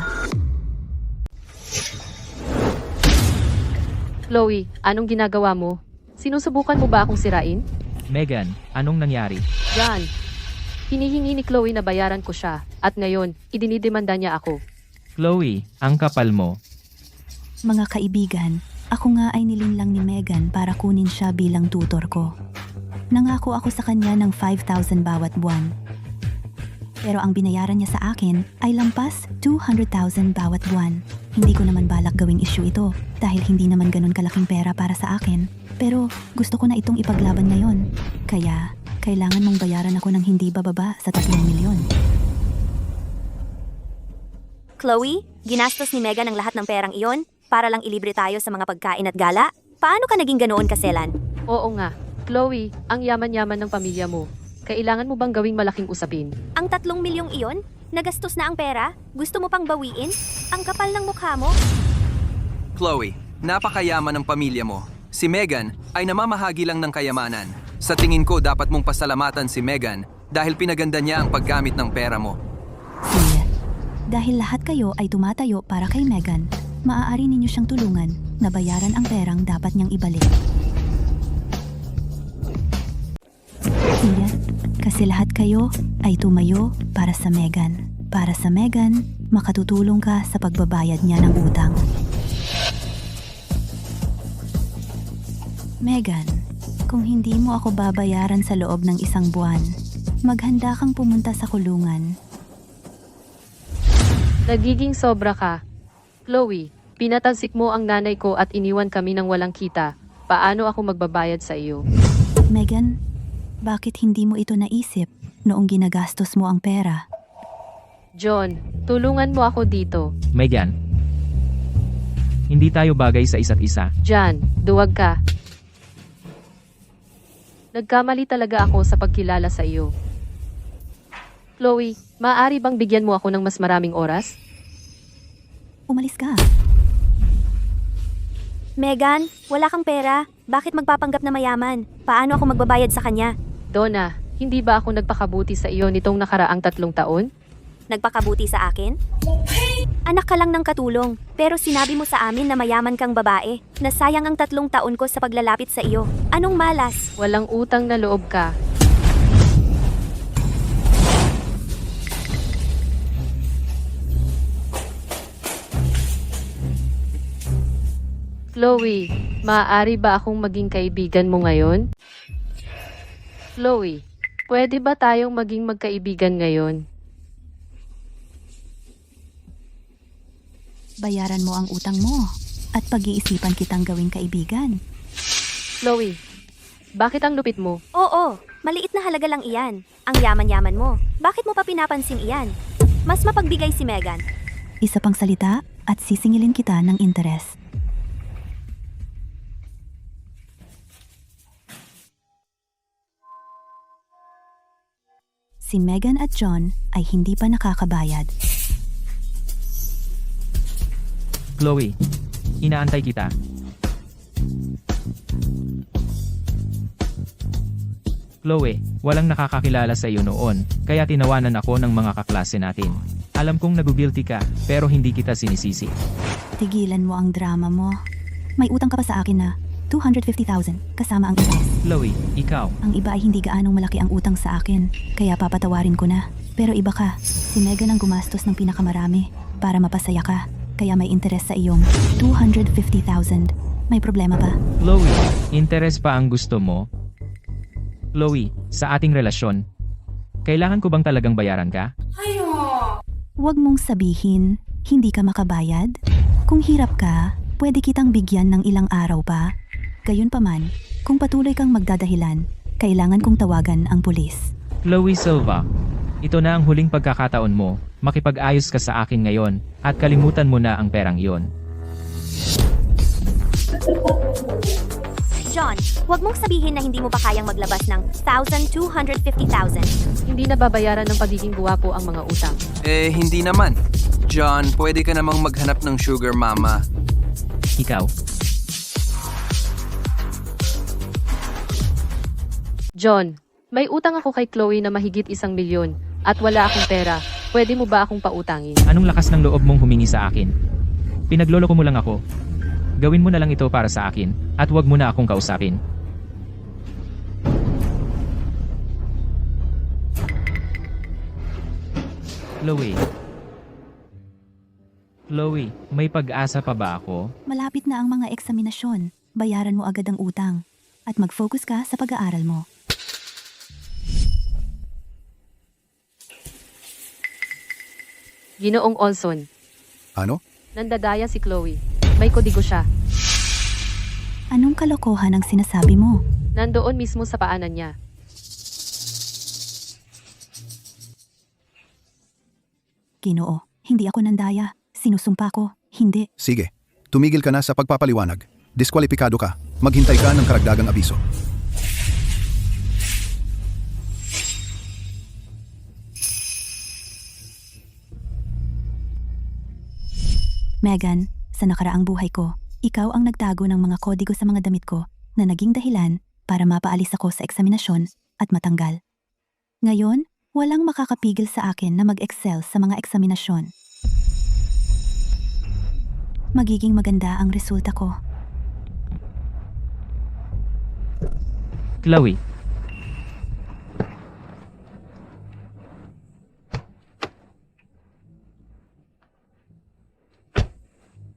[SPEAKER 2] Chloe, anong ginagawa mo? Sinusubukan mo ba akong sirain?
[SPEAKER 6] Megan, anong nangyari?
[SPEAKER 2] John, hinihingi ni Chloe na bayaran ko siya at ngayon, idinidemanda niya ako.
[SPEAKER 6] Chloe, ang kapal mo.
[SPEAKER 1] Mga kaibigan, ako nga ay nilinlang ni Megan para kunin siya bilang tutor ko. Nangako ako sa kanya ng 5,000 bawat buwan. Pero ang binayaran niya sa akin ay lampas 200,000 bawat buwan. Hindi ko naman balak gawing issue ito dahil hindi naman ganun kalaking pera para sa akin. Pero gusto ko na itong ipaglaban ngayon. Kaya kailangan mong bayaran ako ng hindi bababa sa 3 milyon.
[SPEAKER 4] Chloe, ginastos ni Megan ang lahat ng perang iyon para lang ilibre tayo sa mga pagkain at gala? Paano ka naging ganoon kaselan?
[SPEAKER 2] Oo nga. Chloe, ang yaman-yaman ng pamilya mo. Kailangan mo bang gawing malaking usapin?
[SPEAKER 4] Ang 3 milyong iyon? Nagastos na ang pera? Gusto mo pang bawiin? Ang kapal ng mukha mo?
[SPEAKER 5] Chloe, napakayaman ng pamilya mo. Si Megan ay namamahagi lang ng kayamanan. Sa tingin ko dapat mong pasalamatan si Megan dahil pinaganda niya ang paggamit ng pera mo.
[SPEAKER 1] Sige, dahil lahat kayo ay tumatayo para kay Megan, maaari ninyo siyang tulungan na bayaran ang perang dapat niyang ibalik. Sige, kasi lahat kayo ay tumayo para sa Megan. Para sa Megan, makatutulong ka sa pagbabayad niya ng utang. Megan, kung hindi mo ako babayaran sa loob ng 1 buwan, maghanda kang pumunta sa kulungan.
[SPEAKER 2] Nagiging sobra ka. Chloe, pinatansik mo ang nanay ko at iniwan kami ng walang kita. Paano ako magbabayad sa iyo?
[SPEAKER 1] Megan, bakit hindi mo ito naisip noong ginagastos mo ang pera?
[SPEAKER 2] John, tulungan mo ako dito.
[SPEAKER 6] Megan, hindi tayo bagay sa isa't isa.
[SPEAKER 2] John, duwag ka. Nagkamali talaga ako sa pagkilala sa iyo. Chloe, maaari bang bigyan mo ako ng mas maraming oras?
[SPEAKER 1] Umalis ka.
[SPEAKER 4] Megan, wala kang pera. Bakit magpapanggap na mayaman? Paano ako magbabayad sa kanya?
[SPEAKER 2] Donna, hindi ba ako nagpakabuti sa iyo nitong nakaraang 3 taon?
[SPEAKER 4] Nagpakabuti sa akin? Anak ka lang ng katulong, pero sinabi mo sa amin na mayaman kang babae, na sayang ang 3 taon ko sa paglalapit sa iyo. Anong malas?
[SPEAKER 2] Walang utang na loob ka. Chloe, maaari ba akong maging kaibigan mo ngayon? Chloe, pwede ba tayong maging magkaibigan ngayon?
[SPEAKER 1] Bayaran mo ang utang mo at pag-iisipan kitang gawing kaibigan.
[SPEAKER 2] Chloe, bakit ang lupit mo?
[SPEAKER 4] Oo, maliit na halaga lang iyan. Ang yaman-yaman mo. Bakit mo pa pinapansin iyan? Mas mapagbigay si Megan.
[SPEAKER 1] Isa pang salita at sisingilin kita ng interes. Si Megan at John ay hindi pa nakakabayad.
[SPEAKER 6] Chloe, inaantay kita. Chloe, walang nakakakilala sa iyo noon, kaya tinawanan ako ng mga kaklase natin. Alam kong naguguilty ka, pero hindi kita sinisisi.
[SPEAKER 1] Tigilan mo ang drama mo. May utang ka pa sa akin na 250,000 kasama ang interes.
[SPEAKER 6] Chloe, ikaw.
[SPEAKER 1] Ang iba ay hindi gaanong malaki ang utang sa akin, kaya papatawarin ko na. Pero iba ka, si Megan ang gumastos ng pinakamarami para mapasaya ka, kaya may interes sa iyong 250,000. May problema ba?
[SPEAKER 6] Chloe, interes pa ang gusto mo? Chloe, sa ating relasyon, kailangan ko bang talagang bayaran ka?
[SPEAKER 1] Huwag mong sabihin, hindi ka makabayad? Kung hirap ka, pwede kitang bigyan ng ilang araw pa. Gayunpaman, kung patuloy kang magdadahilan, kailangan kong tawagan ang pulis.
[SPEAKER 6] Chloe Silva, ito na ang huling pagkakataon mo, makipag-ayos ka sa akin ngayon, at kalimutan mo na ang perang iyon.
[SPEAKER 4] John, huwag mong sabihin na hindi mo pa kayang maglabas ng 1,250,000.
[SPEAKER 2] Hindi na babayaran ng pagiging guwapo ang mga utang.
[SPEAKER 5] Hindi naman. John, pwede ka namang maghanap ng sugar mama.
[SPEAKER 6] Ikaw?
[SPEAKER 2] John, may utang ako kay Chloe na mahigit 1 milyon at wala akong pera. Pwede mo ba akong pautangin?
[SPEAKER 6] Anong lakas ng loob mong humingi sa akin? Pinagloloko mo lang ako. Gawin mo na lang ito para sa akin, at huwag mo na akong kausapin. Chloe. Chloe, may pag-asa pa ba ako?
[SPEAKER 1] Malapit na ang mga eksaminasyon. Bayaran mo agad ang utang. At mag-focus ka sa pag-aaral mo.
[SPEAKER 2] Ginoong Olson,
[SPEAKER 7] Ano?
[SPEAKER 2] nandadaya si Chloe. May kodigo siya.
[SPEAKER 1] Anong kalokohan ang sinasabi mo?
[SPEAKER 2] Nandoon mismo sa paanan niya.
[SPEAKER 1] Ginoo, hindi ako nandaya. Sinusumpa ko, hindi.
[SPEAKER 7] Sige, tumigil ka na sa pagpapaliwanag. Diskwalipikado ka. Maghintay ka ng karagdagang abiso.
[SPEAKER 1] Megan, sa nakaraang buhay ko, ikaw ang nagtago ng mga kodigo sa mga damit ko na naging dahilan para mapaalis ako sa eksaminasyon at matanggal. Ngayon, walang makakapigil sa akin na mag-excel sa mga eksaminasyon. Magiging maganda ang resulta ko.
[SPEAKER 6] Chloe.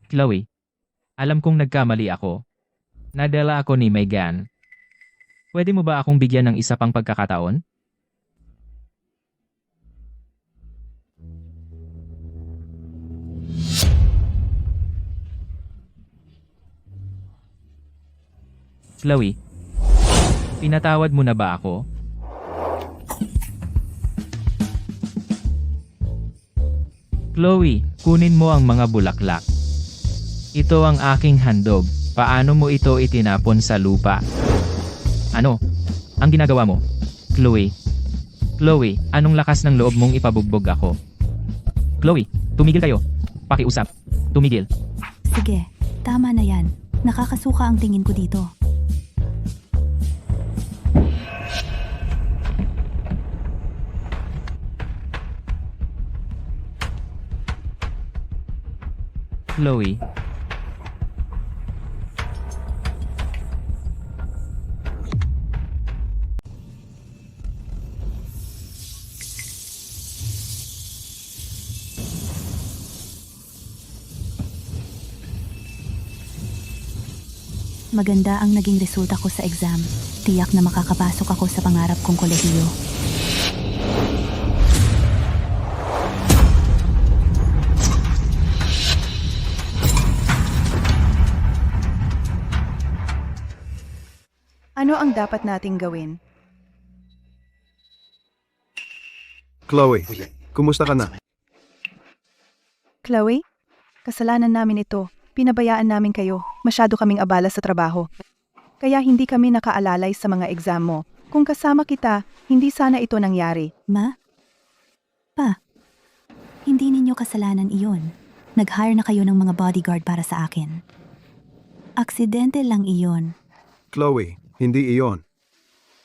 [SPEAKER 6] Chloe, alam kong nagkamali ako. Nadala ako ni Megan. Pwede mo ba akong bigyan ng isa pang pagkakataon? Chloe, pinatawad mo na ba ako? Chloe, kunin mo ang mga bulaklak. Ito ang aking handog. Paano mo ito itinapon sa lupa? Ano? Ang ginagawa mo? Chloe. Chloe, anong lakas ng loob mong ipabugbog ako? Chloe, tumigil kayo. Pakiusap. Tumigil.
[SPEAKER 1] Sige, tama na yan. Nakakasuka ang tingin ko dito.
[SPEAKER 6] Chloe.
[SPEAKER 1] Maganda ang naging resulta ko sa exam. Tiyak na makakapasok ako sa pangarap kong kolehiyo.
[SPEAKER 3] Ano ang dapat nating gawin?
[SPEAKER 8] Chloe, kumusta ka na?
[SPEAKER 3] Chloe? Kasalanan namin ito. Pinabayaan namin kayo. Masyado kaming abala sa trabaho. Kaya hindi kami nakaalalay sa mga exam mo. Kung kasama kita, hindi sana ito nangyari.
[SPEAKER 1] Ma? Pa? Hindi ninyo kasalanan iyon. Nag-hire na kayo ng mga bodyguard para sa akin. Aksidente lang iyon.
[SPEAKER 8] Chloe, hindi iyon.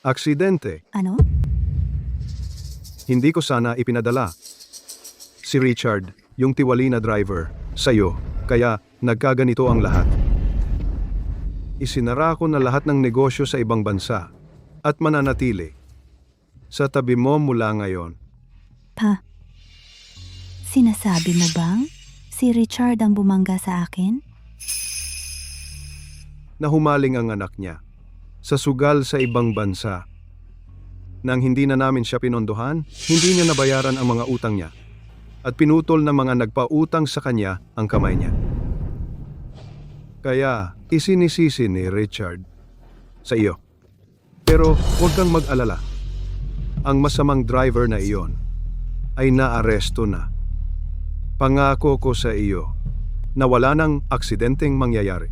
[SPEAKER 8] Aksidente.
[SPEAKER 1] Ano?
[SPEAKER 8] Hindi ko sana ipinadala. Si Richard, yung tiwali na driver, sa'yo. Kaya nagkaganito ang lahat. Isinara ko na lahat ng negosyo sa ibang bansa at mananatili sa tabi mo mula ngayon.
[SPEAKER 1] Pa? Sinasabi mo bang si Richard ang bumangga sa akin?
[SPEAKER 8] na humaling ang anak niya sa sugal sa ibang bansa. Nang hindi na namin siya pinondohan, hindi niya nabayaran ang mga utang niya at pinutol ng mga nagpautang sa kanya ang kamay niya. Kaya isinisisi ni Richard sa iyo. Pero huwag kang mag-alala. Ang masamang driver na iyon ay naaresto na. Pangako ko sa iyo na wala nang aksidenteng mangyayari.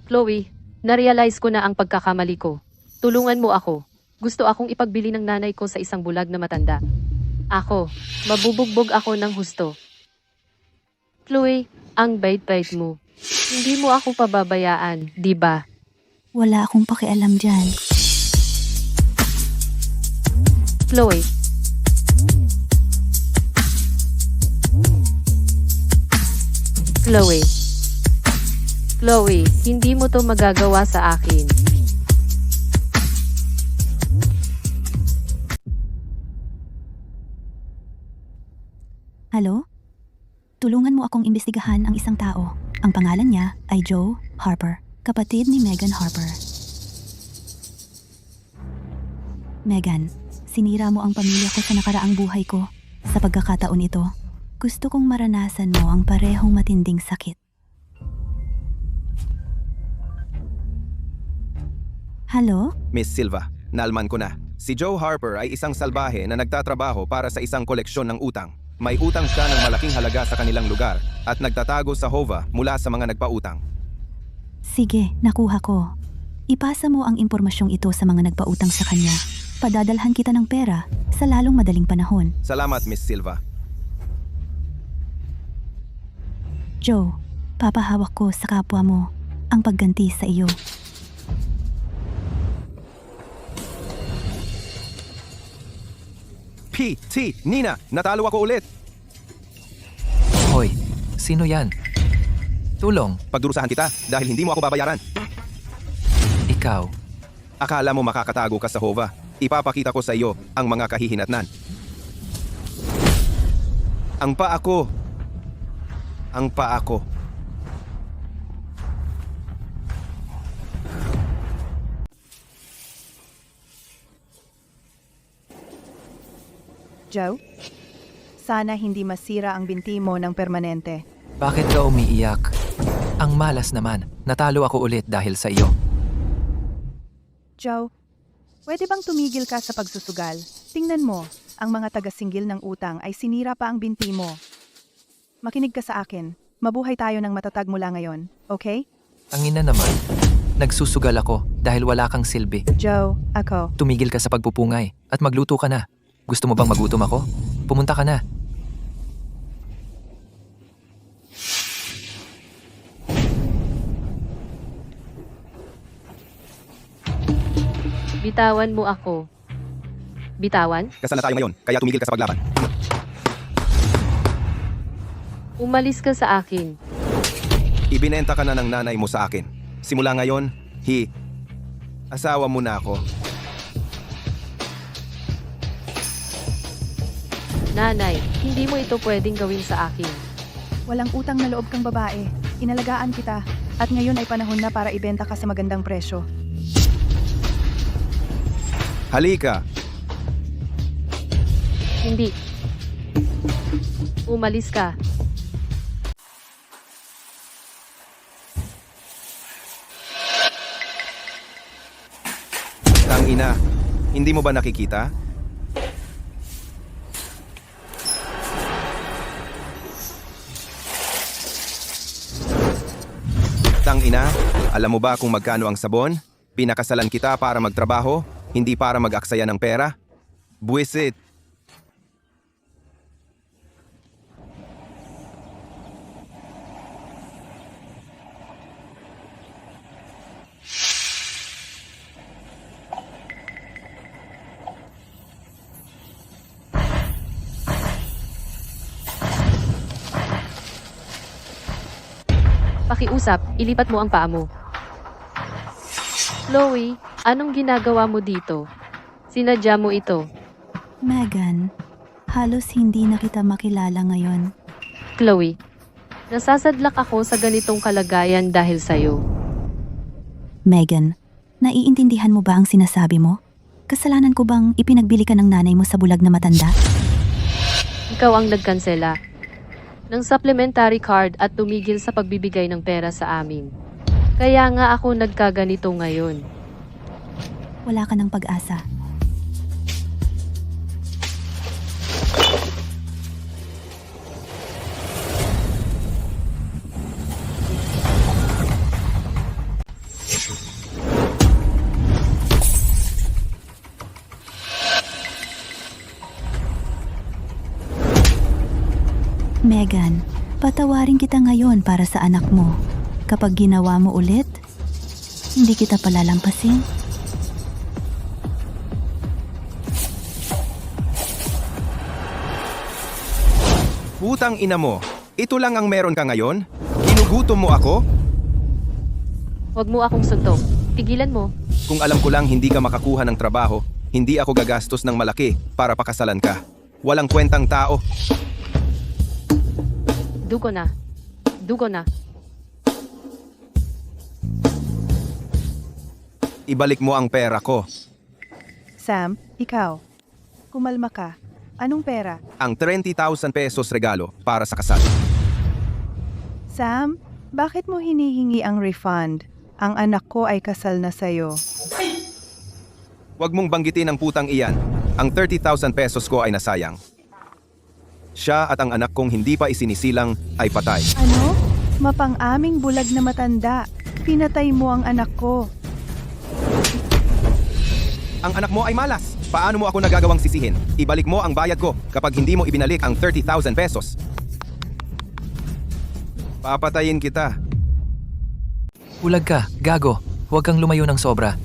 [SPEAKER 2] Chloe, narealize ko na ang pagkakamali ko. Tulungan mo ako. Gusto akong ipagbili ng nanay ko sa isang bulag na matanda. Ako, mabubugbog ako ng husto. Chloe, ang bait-bait mo. Hindi mo ako pababayaan, di ba?
[SPEAKER 1] Wala akong pakialam dyan.
[SPEAKER 2] Chloe. Chloe. Chloe, hindi mo to magagawa sa akin.
[SPEAKER 1] Halo? Tulungan mo akong imbestigahan ang isang tao. Ang pangalan niya ay Joe Harper, kapatid ni Megan Harper. Megan, sinira mo ang pamilya ko sa nakaraang buhay ko. Sa pagkakataon ito, gusto kong maranasan mo ang parehong matinding sakit. Halo?
[SPEAKER 5] Miss Silva, nalman ko na. Si Joe Harper ay isang salbahe na nagtatrabaho para sa isang koleksyon ng utang. May utang siya ng malaking halaga sa kanilang lugar at nagtatago sa HOVA mula sa mga nagpautang.
[SPEAKER 1] Sige, nakuha ko. Ipasa mo ang impormasyong ito sa mga nagpautang sa kanya. Padadalhan kita ng pera sa lalong madaling panahon.
[SPEAKER 5] Salamat, Miss Silva.
[SPEAKER 1] Joe, papahawak ko sa kapwa mo ang pagganti sa iyo.
[SPEAKER 5] Nina, natalo ako ulit.
[SPEAKER 11] Hoy, sino yan? Tulong,
[SPEAKER 5] Pagdurusahan kita dahil hindi mo ako babayaran.
[SPEAKER 11] ikaw.
[SPEAKER 5] Akala mo makakatago ka sa HOVA. Ipapakita ko sa iyo ang mga kahihinatnan. Ang paa ko. Ang paa ko.
[SPEAKER 3] Joe, sana hindi masira ang binti mo ng permanente.
[SPEAKER 11] Bakit ka umiiyak? Ang malas naman, natalo ako ulit dahil sa iyo.
[SPEAKER 3] Joe, pwede bang tumigil ka sa pagsusugal? Tingnan mo, ang mga taga-singgil ng utang ay sinira pa ang binti mo. Makinig ka sa akin. Mabuhay tayo ng matatag mula ngayon, okay?
[SPEAKER 11] Ang ina naman, nagsusugal ako dahil wala kang silbi.
[SPEAKER 3] Joe, ako.
[SPEAKER 11] Tumigil ka sa pagpupungay at magluto ka na. Gusto mo bang magutom ako? Pumunta ka na.
[SPEAKER 2] Bitawan mo ako. Bitawan?
[SPEAKER 5] Kasal na tayo ngayon, kaya tumigil ka sa paglaban.
[SPEAKER 2] Umalis ka sa akin.
[SPEAKER 5] Ibinenta ka na ng nanay mo sa akin. Simula ngayon, asawa mo na ako.
[SPEAKER 2] Nanay, hindi mo ito pwedeng gawin sa akin.
[SPEAKER 3] Walang utang na loob kang babae. Inalagaan kita. At ngayon ay panahon na para ibenta ka sa magandang presyo.
[SPEAKER 5] Halika!
[SPEAKER 2] Hindi. Umalis ka.
[SPEAKER 5] Tangina, hindi mo ba nakikita? Tangina, alam mo ba kung magkano ang sabon? Pinakasalan kita para magtrabaho, hindi para mag-aksaya ng pera. Buwisit!
[SPEAKER 2] Pakiusap, ilipat mo ang paa mo. Chloe, anong ginagawa mo dito? Sinadya mo ito.
[SPEAKER 1] Megan, halos hindi na kita makilala ngayon.
[SPEAKER 2] Chloe, Nasasadlak ako sa ganitong kalagayan dahil sa'yo.
[SPEAKER 1] Megan, naiintindihan mo ba ang sinasabi mo? Kasalanan ko bang ipinagbili ka ng nanay mo sa bulag na matanda?
[SPEAKER 2] Ikaw ang nagkansela ng supplementary card at tumigil sa pagbibigay ng pera sa amin. Kaya nga ako nagkaganito ngayon.
[SPEAKER 1] Wala ka ng pag-asa. Megan, patawarin kita ngayon para sa anak mo. Kapag ginawa mo ulit, hindi kita palalampasin.
[SPEAKER 10] Putang ina mo, ito lang ang meron ka ngayon? Ginugutom mo ako?
[SPEAKER 2] Huwag mo akong suntok. Tigilan mo.
[SPEAKER 10] Kung alam ko lang hindi ka makakuha ng trabaho, hindi ako gagastos ng malaki para pakasalan ka. Walang kwentang tao.
[SPEAKER 2] Dugo na. Dugo na.
[SPEAKER 10] Ibalik mo ang pera ko.
[SPEAKER 3] Sam, ikaw. Kumalma ka. Anong pera?
[SPEAKER 10] Ang 30,000 pesos regalo para sa kasal.
[SPEAKER 3] Sam, bakit mo hinihingi ang refund? Ang anak ko ay kasal na sa'yo.
[SPEAKER 10] Huwag mong banggitin ang putang iyan. Ang 30,000 pesos ko ay nasayang. Siya at ang anak kong hindi pa isinisilang ay patay.
[SPEAKER 3] Ano? Mapang-aming bulag na matanda. Pinatay mo ang anak ko.
[SPEAKER 10] Ang anak mo ay malas. Paano mo ako nagagawang sisihin? Ibalik mo ang bayad ko kapag hindi mo ibinalik ang 30,000 pesos. Papatayin kita.
[SPEAKER 11] Bulag ka, gago. Huwag kang lumayo ng sobra.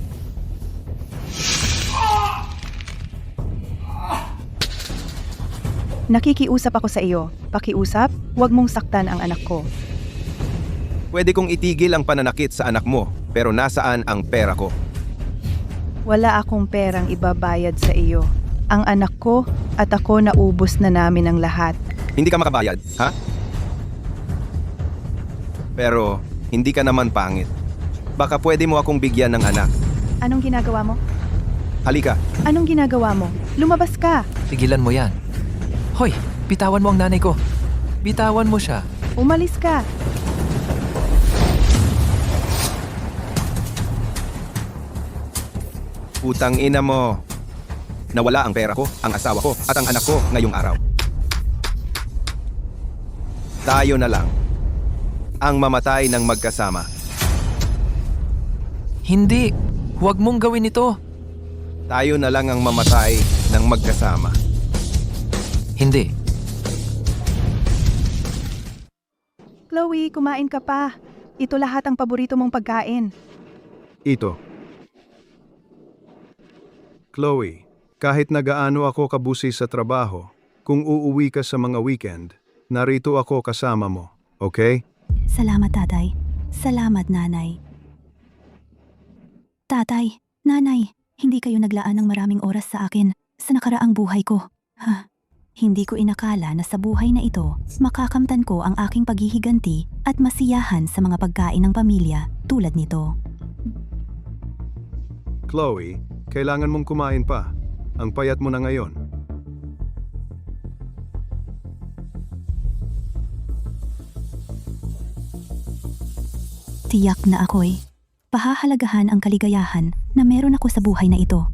[SPEAKER 3] Nakikiusap ako sa iyo. Pakiusap, huwag mong saktan ang anak ko.
[SPEAKER 10] Pwede kong itigil ang pananakit sa anak mo, pero nasaan ang pera ko?
[SPEAKER 3] Wala akong perang ibabayad sa iyo. Ang anak ko at ako naubos na namin ang lahat.
[SPEAKER 10] Hindi ka makabayad, ha? Pero hindi ka naman pangit. Baka pwede mo akong bigyan ng anak.
[SPEAKER 3] Anong ginagawa mo?
[SPEAKER 10] Halika.
[SPEAKER 3] Anong ginagawa mo? Lumabas ka!
[SPEAKER 11] Tigilan mo yan. Hoy, bitawan mo ang nanay ko. Bitawan mo siya.
[SPEAKER 3] Umalis ka!
[SPEAKER 10] Putang ina mo. Nawala ang pera ko, ang asawa ko, at ang anak ko ngayong araw. Tayo na lang. Ang mamatay ng magkasama.
[SPEAKER 11] Hindi. Huwag mong gawin ito.
[SPEAKER 10] Tayo na lang ang mamatay ng magkasama.
[SPEAKER 11] Hindi.
[SPEAKER 3] Chloe, kumain ka pa. Ito lahat ang paborito mong pagkain.
[SPEAKER 8] Ito. Chloe, kahit nagaano ako kabusi sa trabaho, kung uuwi ka sa mga weekend, narito ako kasama mo, okay?
[SPEAKER 1] Salamat, tatay. Salamat, nanay. Tatay, nanay, hindi kayo naglaan ng maraming oras sa akin sa nakaraang buhay ko. Hindi ko inakala na sa buhay na ito, makakamtan ko ang aking paghihiganti at masiyahan sa mga pagkain ng pamilya tulad nito.
[SPEAKER 8] Chloe, kailangan mong kumain pa. Ang payat mo na ngayon.
[SPEAKER 1] Tiyak na ako'y pahahalagahan ang kaligayahan na meron ako sa buhay na ito.